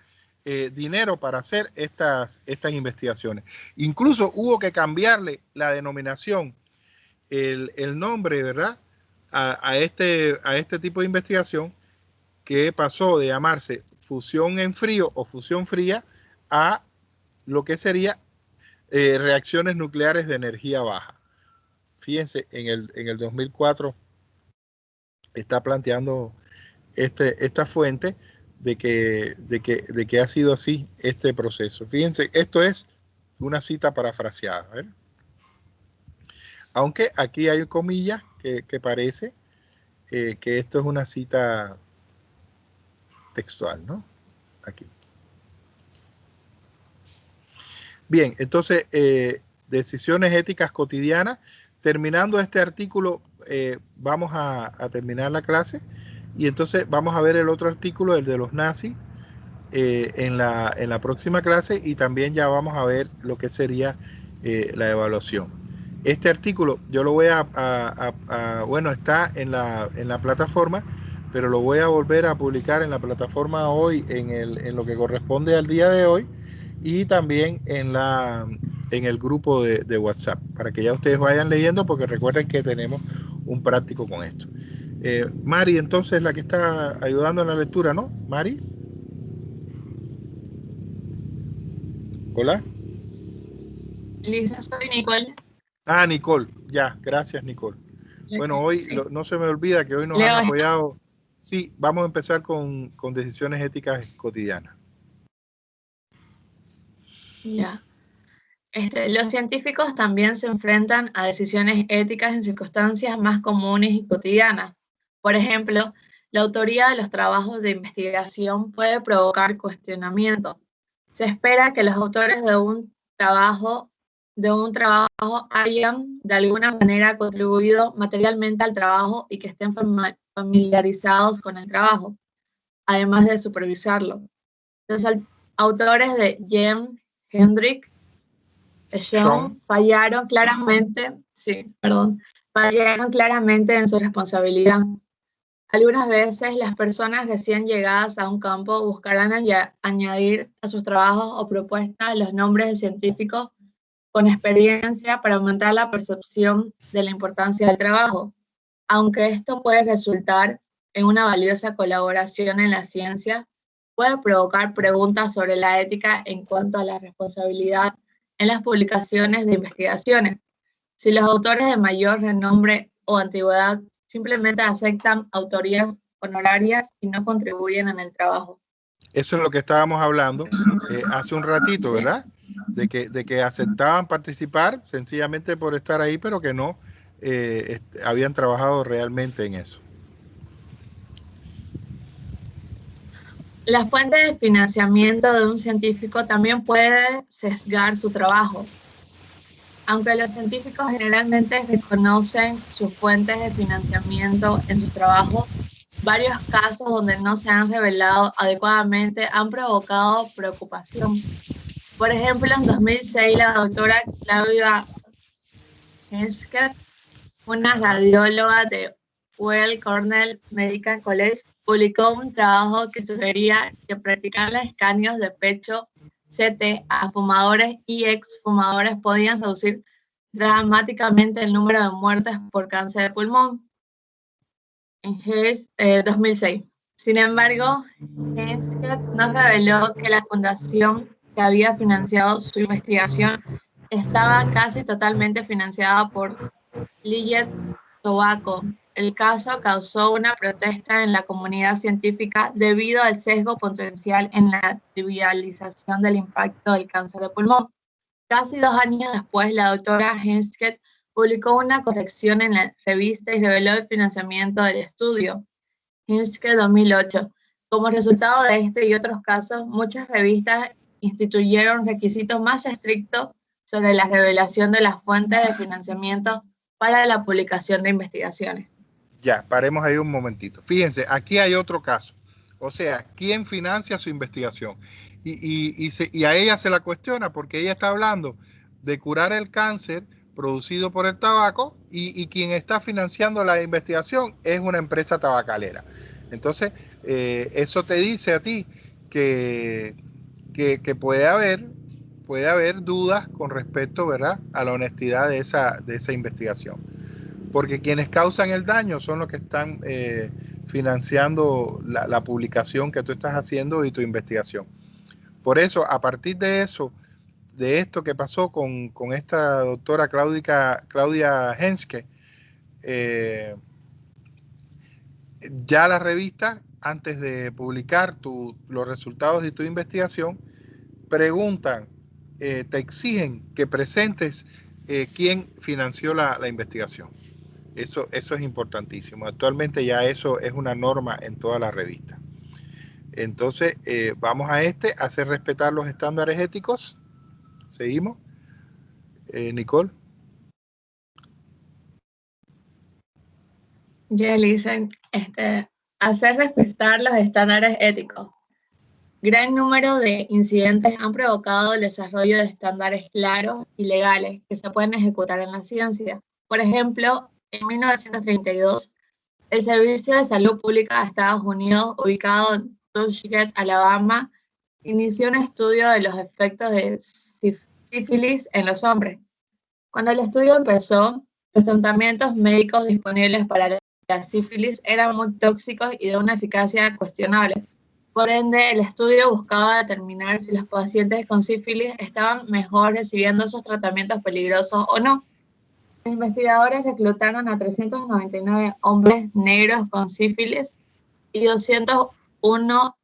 dinero para hacer estas investigaciones. Incluso hubo que cambiarle la denominación, el nombre, ¿verdad? A este tipo de investigación, que pasó de llamarse fusión en frío o fusión fría a lo que sería reacciones nucleares de energía baja. Fíjense, en el 2004 está planteando esta fuente de que ha sido así este proceso. Fíjense, esto es una cita parafraseada, ¿verdad? Aunque aquí hay comillas que parece que esto es una cita textual, ¿no? Aquí. Bien, entonces, decisiones éticas cotidianas. Terminando este artículo, vamos a terminar la clase y entonces vamos a ver el otro artículo, el de los nazis, en la próxima clase, y también ya vamos a ver lo que sería la evaluación. Este artículo yo lo voy bueno, está en la plataforma, pero lo voy a volver a publicar en la plataforma hoy, en lo que corresponde al día de hoy, y también en el grupo de WhatsApp, para que ya ustedes vayan leyendo, porque recuerden que tenemos un práctico con esto. Mari, entonces, la que está ayudando en la lectura, ¿no? Mari. Hola. Lisa, soy Nicole. Ah, Nicole, ya, gracias, Nicole. Bueno, hoy sí. No se me olvida que hoy nos han apoyado. Sí, vamos a empezar con decisiones éticas cotidianas. Ya. Los científicos también se enfrentan a decisiones éticas en circunstancias más comunes y cotidianas. Por ejemplo, la autoría de los trabajos de investigación puede provocar cuestionamiento. Se espera que los autores de un trabajo hayan de alguna manera contribuido materialmente al trabajo y que estén familiarizados con el trabajo, además de supervisarlo. Los autores de Jem, Hendrik, Sean fallaron claramente en su responsabilidad. Algunas veces las personas recién llegadas a un campo buscarán añadir a sus trabajos o propuestas los nombres de científicos con experiencia para aumentar la percepción de la importancia del trabajo, aunque esto puede resultar en una valiosa colaboración en la ciencia, puede provocar preguntas sobre la ética en cuanto a la responsabilidad en las publicaciones de investigaciones. Si los autores de mayor renombre o antigüedad simplemente aceptan autorías honorarias y no contribuyen en el trabajo. Eso es lo que estábamos hablando hace un ratito, Sí. ¿verdad? De que aceptaban participar sencillamente por estar ahí, pero que no habían trabajado realmente en eso. La fuente de financiamiento de un científico también puede sesgar su trabajo. Aunque los científicos generalmente reconocen sus fuentes de financiamiento en su trabajo, varios casos donde no se han revelado adecuadamente han provocado preocupación. Por ejemplo, en 2006, la doctora Claudia Henschke, una radióloga de Weill Cornell Medical College, publicó un trabajo que sugería que practicar escaneos de pecho CT a fumadores y exfumadores podían reducir dramáticamente el número de muertes por cáncer de pulmón. En 2006. Sin embargo, Henschke nos reveló que la fundación que había financiado su investigación estaba casi totalmente financiada por Lillet Tobacco. El caso causó una protesta en la comunidad científica debido al sesgo potencial en la trivialización del impacto del cáncer de pulmón. Casi 2 años después, la doctora Henschke publicó una corrección en la revista y reveló el financiamiento del estudio. Henschke 2008. Como resultado de este y otros casos, muchas revistas instituyeron requisitos más estrictos sobre la revelación de las fuentes de financiamiento para la publicación de investigaciones. Ya, paremos ahí un momentito. Fíjense, aquí hay otro caso. O sea, ¿quién financia su investigación? Y a ella se la cuestiona porque ella está hablando de curar el cáncer producido por el tabaco y quien está financiando la investigación es una empresa tabacalera. Entonces, eso te dice a ti que puede haber dudas con respecto, ¿verdad?, a la honestidad de esa investigación. Porque quienes causan el daño son los que están financiando la publicación que tú estás haciendo y tu investigación. Por eso, a partir de eso, de esto que pasó con esta doctora Claudia Henschke, ya la revista, antes de publicar los resultados de tu investigación, preguntan, te exigen que presentes quién financió la investigación. Eso es importantísimo. Actualmente ya eso es una norma en toda la revista. Entonces, vamos a hacer respetar los estándares éticos. Seguimos. Nicole. Ya dicen, hacer respetar los estándares éticos. Gran número de incidentes han provocado el desarrollo de estándares claros y legales que se pueden ejecutar en la ciencia. Por ejemplo, en 1932, el Servicio de Salud Pública de Estados Unidos, ubicado en Tuskegee, Alabama, inició un estudio de los efectos de sífilis en los hombres. Cuando el estudio empezó, los tratamientos médicos disponibles para la sífilis eran muy tóxicos y de una eficacia cuestionable. Por ende, el estudio buscaba determinar si los pacientes con sífilis estaban mejor recibiendo esos tratamientos peligrosos o no. Los investigadores reclutaron a 399 hombres negros con sífilis y 201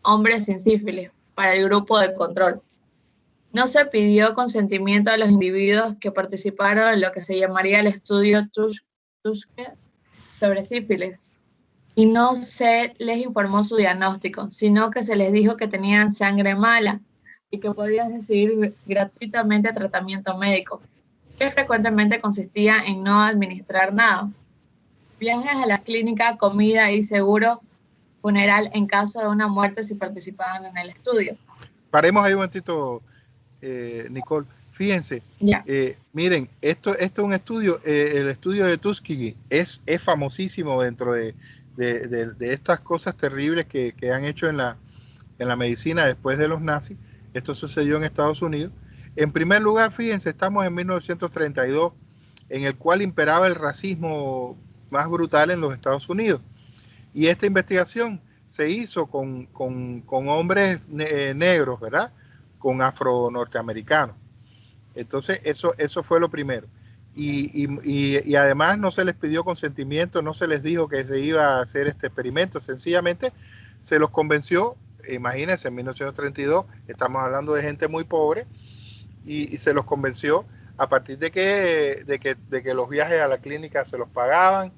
hombres sin sífilis para el grupo de control. No se pidió consentimiento a los individuos que participaron en lo que se llamaría el estudio Tuskegee sobre sífilis, y no se les informó su diagnóstico, sino que se les dijo que tenían sangre mala y que podían recibir gratuitamente tratamiento médico, que frecuentemente consistía en no administrar nada. Viajes a la clínica, comida y seguro funeral en caso de una muerte si participaban en el estudio. Paremos ahí un momentito, Nicole. Fíjense, miren, esto es un estudio, el estudio de Tuskegee es famosísimo dentro de estas cosas terribles que han hecho en la medicina después de los nazis. Esto sucedió en Estados Unidos. En primer lugar, fíjense, estamos en 1932, en el cual imperaba el racismo más brutal en los Estados Unidos. Y esta investigación se hizo con hombres negros, ¿verdad? Con afro-norteamericanos. Entonces, eso fue lo primero. Y además no se les pidió consentimiento, no se les dijo que se iba a hacer este experimento, sencillamente se los convenció. Imagínense, en 1932 estamos hablando de gente muy pobre y se los convenció a partir de que los viajes a la clínica se los pagaban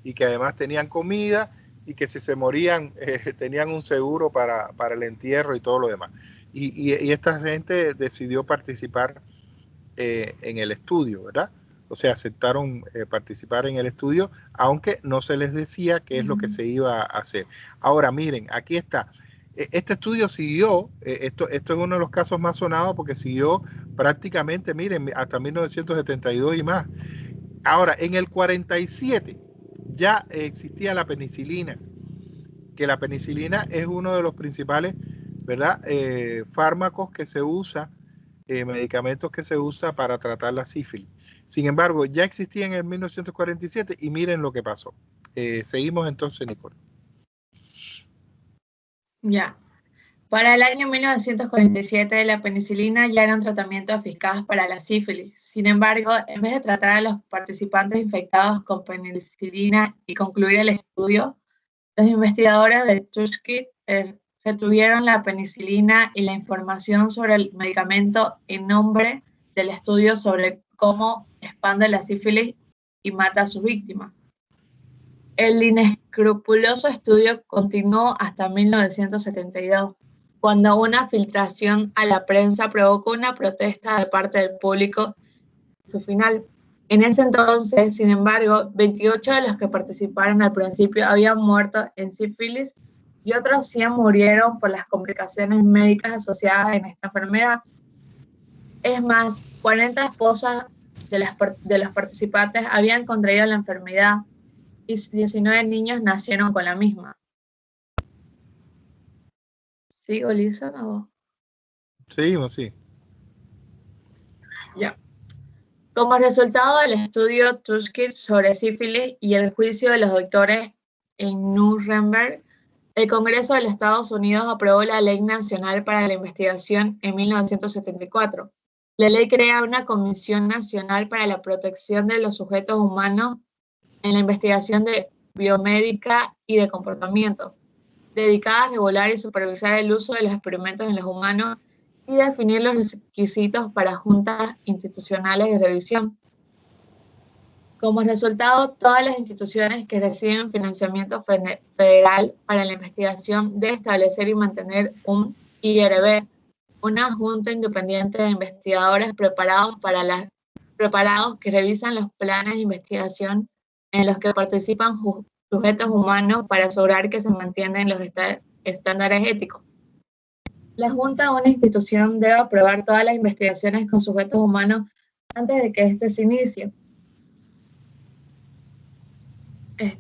y que además tenían comida y que si se morían tenían un seguro para el entierro y todo lo demás. Y esta gente decidió participar en el estudio, ¿verdad? O sea, aceptaron participar en el estudio, aunque no se les decía qué es lo que se iba a hacer. Ahora, miren, aquí está. Este estudio siguió, esto es uno de los casos más sonados porque siguió prácticamente, miren, hasta 1972 y más. Ahora, en el 47 ya existía la penicilina, que la penicilina es uno de los principales, ¿verdad? Fármacos que se usa, medicamentos que se usa para tratar la sífilis. Sin embargo, ya existía en el 1947 y miren lo que pasó. Seguimos entonces, Nicole. Ya. Para el año 1947, la penicilina ya era un tratamiento eficaz para la sífilis. Sin embargo, en vez de tratar a los participantes infectados con penicilina y concluir el estudio, los investigadores de Tuskegee retuvieron la penicilina y la información sobre el medicamento en nombre del estudio sobre cómo expande la sífilis y mata a sus víctimas. El inescrupuloso estudio continuó hasta 1972, cuando una filtración a la prensa provocó una protesta de parte del público en su final. En ese entonces, sin embargo, 28 de los que participaron al principio habían muerto en sífilis y otros 100 murieron por las complicaciones médicas asociadas en esta enfermedad. Es más, 40 esposas de los participantes habían contraído la enfermedad y 19 niños nacieron con la misma. ¿Sigo, Lisa? ¿O? Seguimos, sí. Ya. Como resultado del estudio Tuskegee sobre sífilis y el juicio de los doctores en Nuremberg, el Congreso de los Estados Unidos aprobó la Ley Nacional para la Investigación en 1974. La ley crea una Comisión Nacional para la Protección de los Sujetos Humanos en la investigación de biomédica y de comportamiento, dedicada a regular y supervisar el uso de los experimentos en los humanos y definir los requisitos para juntas institucionales de revisión. Como resultado, todas las instituciones que reciben financiamiento federal para la investigación deben establecer y mantener un IRB, una junta independiente de investigadores preparados que revisan los planes de investigación en los que participan sujetos humanos para asegurar que se mantienen los estándares éticos. La Junta de una institución debe aprobar todas las investigaciones con sujetos humanos antes de que éste se inicie.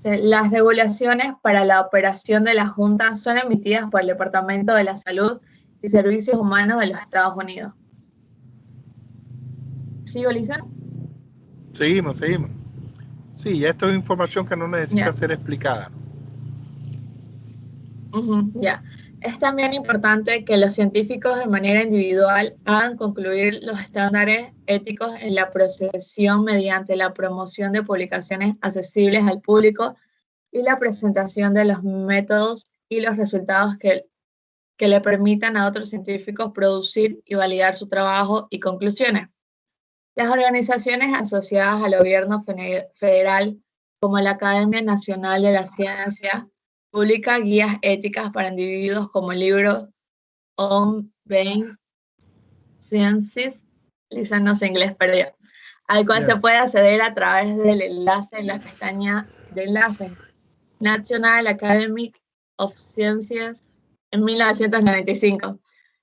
Las regulaciones para la operación de la Junta son emitidas por el Departamento de la Salud y Servicios Humanos de los Estados Unidos. ¿Sigo, Lisa? Seguimos. Sí, ya esto es información que no necesita ser explicada. Ya. Es también importante que los científicos de manera individual hagan concluir los estándares éticos en la procesión mediante la promoción de publicaciones accesibles al público y la presentación de los métodos y los resultados que le permitan a otros científicos producir y validar su trabajo y conclusiones. Las organizaciones asociadas al gobierno federal, como la Academia Nacional de la Ciencia, publica guías éticas para individuos como el libro On Brain Sciences, Lisa no sé inglés, pero ya, al cual se puede acceder a través del enlace en la pestaña de enlaces. National Academy of Sciences en 1995.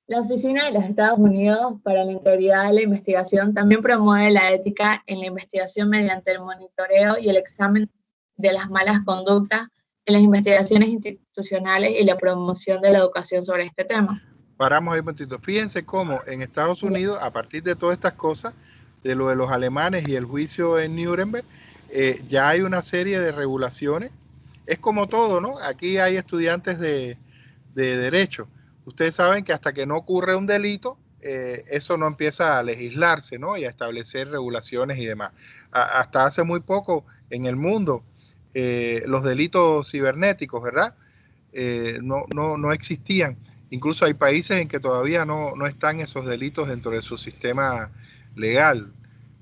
La Oficina de los Estados Unidos para la Integridad de la Investigación también promueve la ética en la investigación mediante el monitoreo y el examen de las malas conductas en las investigaciones institucionales y la promoción de la educación sobre este tema. Paramos ahí un momentito. Fíjense cómo en Estados Unidos, a partir de todas estas cosas, de lo de los alemanes y el juicio en Nuremberg, ya hay una serie de regulaciones es como todo, ¿no? Aquí hay estudiantes de derecho. Ustedes saben que hasta que no ocurre un delito, eso no empieza a legislarse, ¿no? Y a establecer regulaciones y demás. Hasta hace muy poco en el mundo, los delitos cibernéticos, ¿verdad? No existían. Incluso hay países en que todavía no están esos delitos dentro de su sistema legal,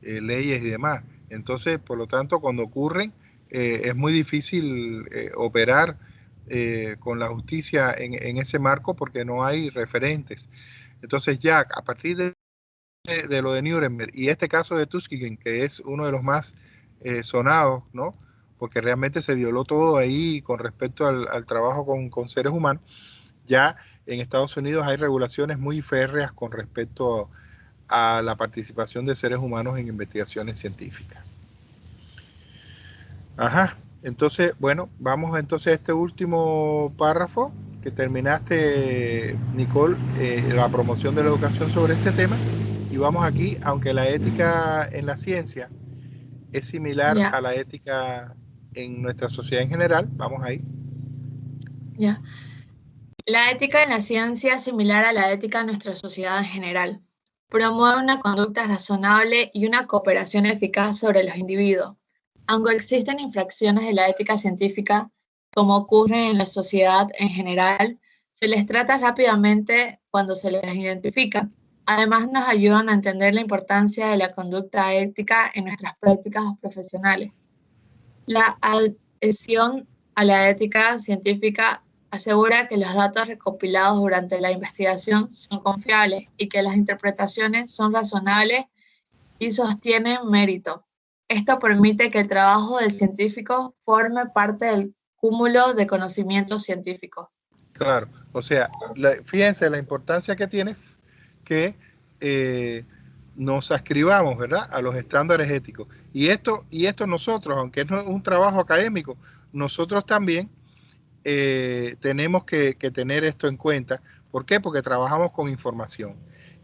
leyes y demás. Entonces, por lo tanto, cuando ocurren, es muy difícil operar con la justicia en ese marco porque no hay referentes. Entonces ya a partir de lo de Nuremberg y este caso de Tuskegee, que es uno de los más sonados, ¿no? Porque realmente se violó todo ahí con respecto al trabajo con seres humanos, ya en Estados Unidos hay regulaciones muy férreas con respecto a la participación de seres humanos en investigaciones científicas. Ajá, entonces, bueno, vamos entonces a este último párrafo que terminaste, Nicole, la promoción de la educación sobre este tema. Y vamos aquí, aunque la ética en la ciencia es similar a la ética en nuestra sociedad en general, vamos ahí. Ya. La ética en la ciencia es similar a la ética en nuestra sociedad en general. Promueve una conducta razonable y una cooperación eficaz sobre los individuos. Aunque existen infracciones de la ética científica, como ocurre en la sociedad en general, se les trata rápidamente cuando se les identifica. Además, nos ayudan a entender la importancia de la conducta ética en nuestras prácticas profesionales. La adhesión a la ética científica asegura que los datos recopilados durante la investigación son confiables y que las interpretaciones son razonables y sostienen mérito. Esto permite que el trabajo del científico forme parte del cúmulo de conocimientos científicos. Claro, o sea, fíjense la importancia que tiene que nos ascribamos, ¿verdad?, a los estándares éticos. Y esto nosotros, aunque no es un trabajo académico, nosotros también tenemos que tener esto en cuenta. ¿Por qué? Porque trabajamos con información.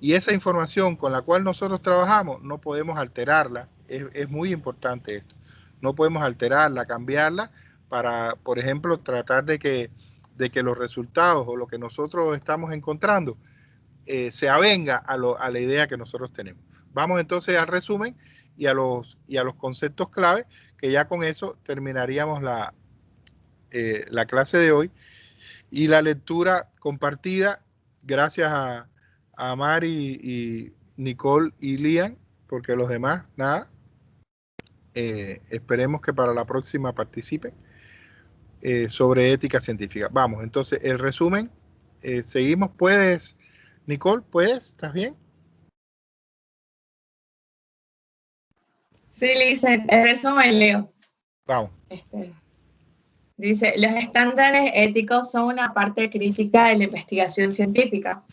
Y esa información con la cual nosotros trabajamos, no podemos alterarla. Es muy importante esto. No podemos alterarla, cambiarla para, por ejemplo, tratar de que los resultados o lo que nosotros estamos encontrando se avenga a la idea que nosotros tenemos. Vamos entonces al resumen y a los conceptos clave, que ya con eso terminaríamos la clase de hoy y la lectura compartida. Gracias a Mari y Nicole y Lian, porque los demás, nada. Esperemos que para la próxima participen sobre ética científica. Vamos, entonces el resumen, seguimos. ¿Puedes, Nicole? ¿Puedes? ¿Estás bien? Sí, Lisa, el resumen leo. Vamos. Dice, los estándares éticos son una parte crítica de la investigación científica,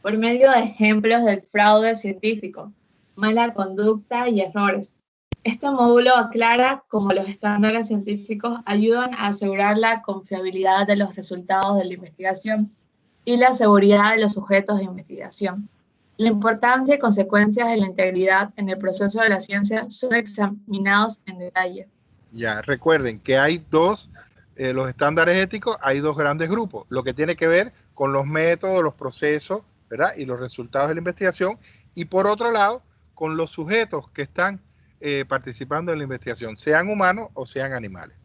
por medio de ejemplos del fraude científico, mala conducta y errores. Este módulo aclara cómo los estándares científicos ayudan a asegurar la confiabilidad de los resultados de la investigación y la seguridad de los sujetos de investigación. La importancia y consecuencias de la integridad en el proceso de la ciencia son examinados en detalle. Ya, recuerden que hay los estándares éticos, hay dos grandes grupos, lo que tiene que ver con los métodos, los procesos, ¿verdad?, y los resultados de la investigación, y por otro lado, con los sujetos que están participando en la investigación, sean humanos o sean animales.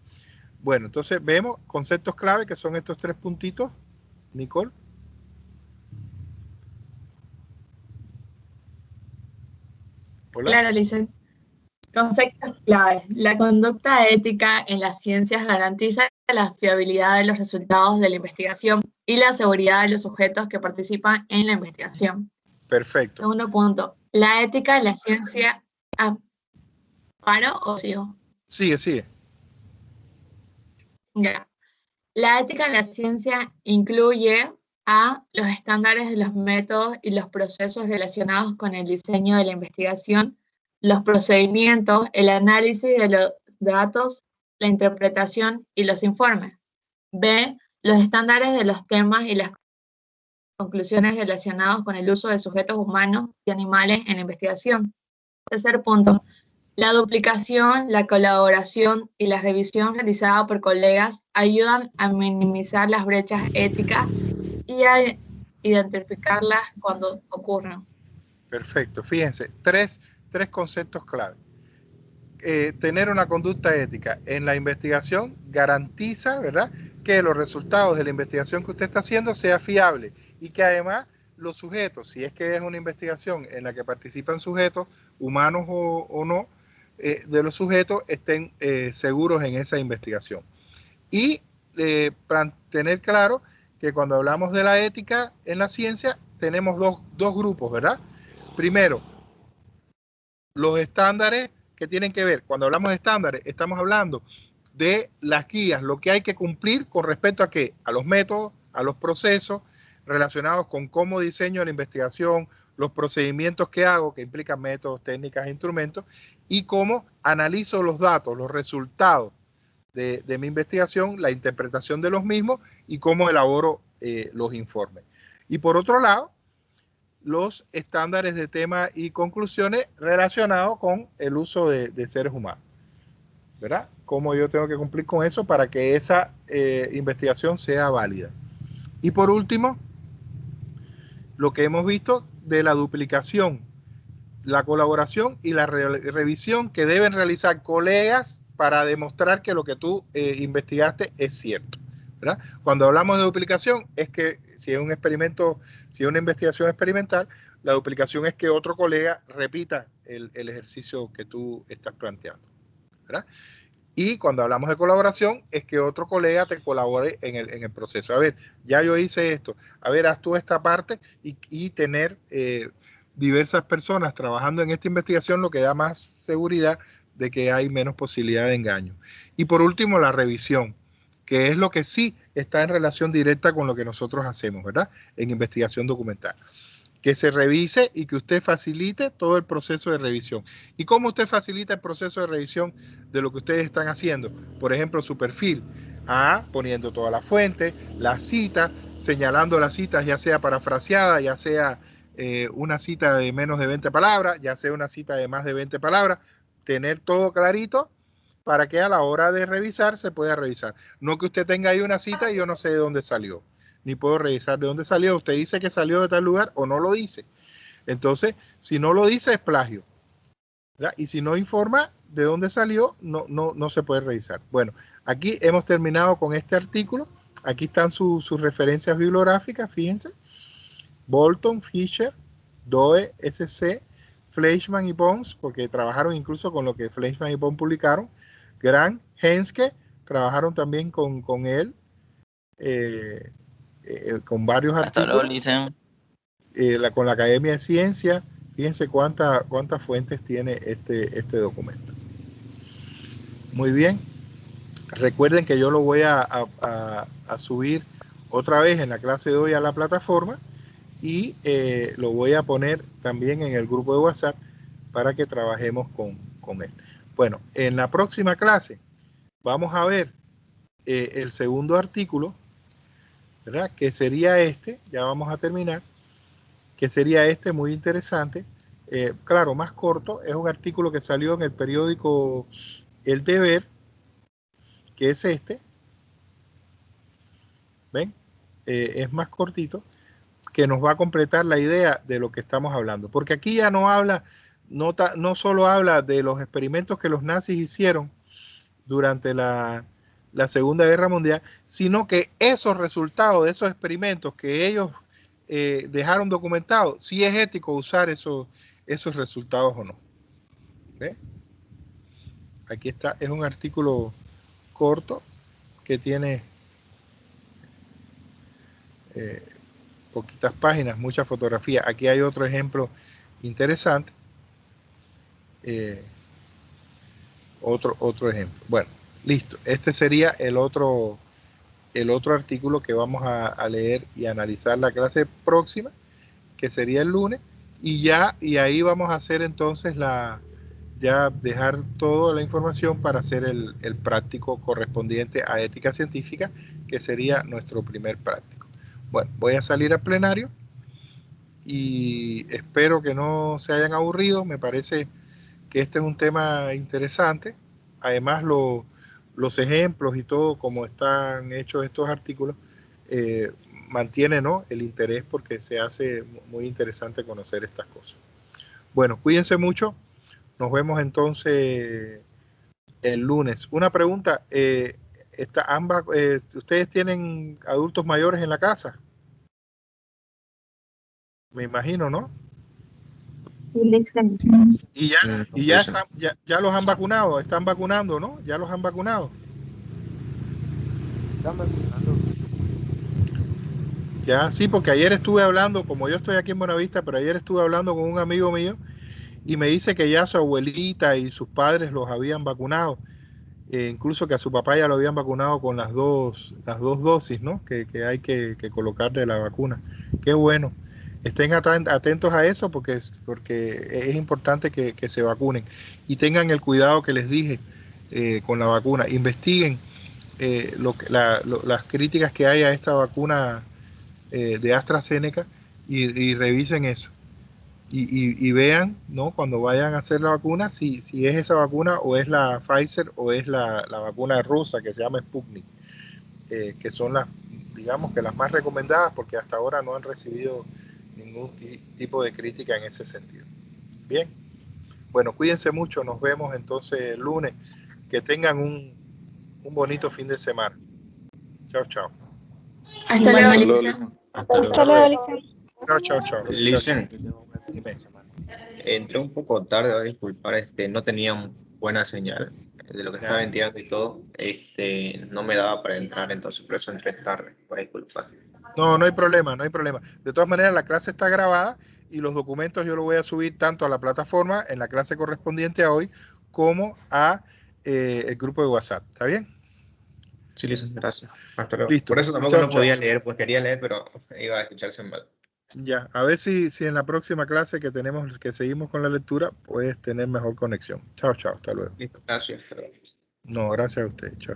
Bueno, entonces vemos conceptos clave que son estos 3 puntitos. Nicole. Hola. Claro, Licen. Conceptos clave. La conducta ética en las ciencias garantiza la fiabilidad de los resultados de la investigación y la seguridad de los sujetos que participan en la investigación. Perfecto. Segundo punto. La ética en la ciencia... ¿Paro o sigo? Sigue. Ya. La ética en la ciencia incluye a los estándares de los métodos y los procesos relacionados con el diseño de la investigación, los procedimientos, el análisis de los datos, la interpretación y los informes. B, los estándares de los temas y las conclusiones relacionados con el uso de sujetos humanos y animales en la investigación. Tercer punto, La duplicación, la colaboración y la revisión realizada por colegas ayudan a minimizar las brechas éticas y a identificarlas cuando ocurren. Perfecto. Fíjense, tres conceptos clave. Tener una conducta ética en la investigación garantiza, ¿verdad?, que los resultados de la investigación que usted está haciendo sea fiable y que además los sujetos, si es que es una investigación en la que participan sujetos, humanos o no, de los sujetos estén seguros en esa investigación. Y para tener claro que cuando hablamos de la ética en la ciencia, tenemos dos grupos, ¿verdad? Primero, los estándares que tienen que ver, cuando hablamos de estándares, estamos hablando de las guías, lo que hay que cumplir con respecto a qué, a los métodos, a los procesos relacionados con cómo diseño la investigación, los procedimientos que hago, que implican métodos, técnicas e instrumentos, y cómo analizo los datos, los resultados de mi investigación, la interpretación de los mismos y cómo elaboro los informes. Y por otro lado, los estándares de temas y conclusiones relacionados con el uso de seres humanos, ¿verdad? Cómo yo tengo que cumplir con eso para que esa investigación sea válida. Y por último, lo que hemos visto de la duplicación, la colaboración y la revisión que deben realizar colegas para demostrar que lo que tú investigaste es cierto, ¿verdad? Cuando hablamos de duplicación, es que si es un experimento, si es una investigación experimental, la duplicación es que otro colega repita el ejercicio que tú estás planteando, ¿verdad? Y cuando hablamos de colaboración, es que otro colega te colabore en el proceso. A ver, ya yo hice esto, a ver, haz tú esta parte y tener diversas personas trabajando en esta investigación, lo que da más seguridad de que hay menos posibilidad de engaño. Y por último, la revisión, que es lo que sí está en relación directa con lo que nosotros hacemos, ¿verdad? En investigación documental. Que se revise y que usted facilite todo el proceso de revisión. ¿Y cómo usted facilita el proceso de revisión de lo que ustedes están haciendo? Por ejemplo, su perfil. Poniendo toda la fuente, la cita, señalando las citas, ya sea parafraseada, ya sea una cita de menos de 20 palabras, ya sea una cita de más de 20 palabras, tener todo clarito para que a la hora de revisar se pueda revisar. No que usted tenga ahí una cita y yo no sé de dónde salió, ni puedo revisar de dónde salió. Usted dice que salió de tal lugar o no lo dice. Entonces, si no lo dice es plagio, ¿verdad? Y si no informa de dónde salió, no se puede revisar. Bueno, aquí hemos terminado con este artículo. Aquí están sus referencias bibliográficas, fíjense. Bolton, Fisher, Doe, SC, Fleischmann y Pons, porque trabajaron incluso con lo que Fleischmann y Pons publicaron. Grant, Henske, trabajaron también con él, con varios artículos. Con la Academia de Ciencias. Fíjense cuántas fuentes tiene este documento. Muy bien. Recuerden que yo lo voy a subir otra vez en la clase de hoy a la plataforma y lo voy a poner también en el grupo de WhatsApp para que trabajemos con él. Bueno, en la próxima clase vamos a ver el segundo artículo, ¿verdad? Que sería este, ya vamos a terminar, que sería este, muy interesante, claro, más corto. Es un artículo que salió en el periódico El Deber, que es este, ¿ven? Es más cortito, que nos va a completar la idea de lo que estamos hablando, porque aquí ya no habla, no solo habla de los experimentos que los nazis hicieron durante la Segunda Guerra Mundial, sino que esos resultados de esos experimentos que ellos dejaron documentados, si es ético usar esos resultados o no. ¿Ve? Aquí está, es un artículo corto que tiene poquitas páginas, muchas fotografías. Aquí hay otro ejemplo interesante. Otro ejemplo. Bueno, listo. Este sería el otro artículo que vamos a leer y analizar la clase próxima, que sería el lunes, y ahí vamos a hacer entonces ya dejar toda la información para hacer el práctico correspondiente a ética científica, que sería nuestro primer práctico. Bueno, voy a salir al plenario y espero que no se hayan aburrido. Me parece que este es un tema interesante. Además, los ejemplos y todo, como están hechos estos artículos, mantiene, ¿no?, el interés, porque se hace muy interesante conocer estas cosas. Bueno, cuídense mucho. Nos vemos entonces el lunes. Una pregunta, ¿ustedes tienen adultos mayores en la casa? Me imagino, ¿no? Y ya los han vacunado, están vacunando, ¿no? Ya los han vacunado. Están vacunando. Ya, sí, porque ayer estuve hablando, como yo estoy aquí en Buenavista, pero ayer estuve hablando con un amigo mío y me dice que ya su abuelita y sus padres los habían vacunado. Incluso que a su papá ya lo habían vacunado con las dos dosis, ¿no?, que hay que colocarle la vacuna. Qué bueno. Estén atentos a eso, porque es importante que se vacunen y tengan el cuidado que les dije con la vacuna. Investiguen las críticas que hay a esta vacuna de AstraZeneca y revisen eso. Y vean, ¿no?, cuando vayan a hacer la vacuna, si es esa vacuna o es la Pfizer o es la vacuna rusa que se llama Sputnik, que son digamos que las más recomendadas, porque hasta ahora no han recibido ningún tipo de crítica en ese sentido. Bien, bueno, cuídense mucho, nos vemos entonces el lunes, que tengan un bonito fin de semana. Chao, chao. Hasta luego, Lisen. Hasta luego, Lisen. Chao. Lisen, Dime. entré un poco tarde, voy a disculpar, no tenía buena señal de lo que estaba enviando y todo, no me daba para entrar, entonces por eso entré tarde, voy a disculpar. No hay problema, no hay problema. De todas maneras, la clase está grabada y los documentos yo los voy a subir tanto a la plataforma en la clase correspondiente a hoy como a el grupo de WhatsApp. ¿Está bien? Sí, Lisen, gracias. Hasta luego. Listo. Por eso tampoco no podía leer, pues quería leer, pero iba a escucharse mal. Ya, a ver si en la próxima clase que seguimos con la lectura, puedes tener mejor conexión. Chao, hasta luego. Listo, gracias. Hasta luego. No, gracias a usted. Chao.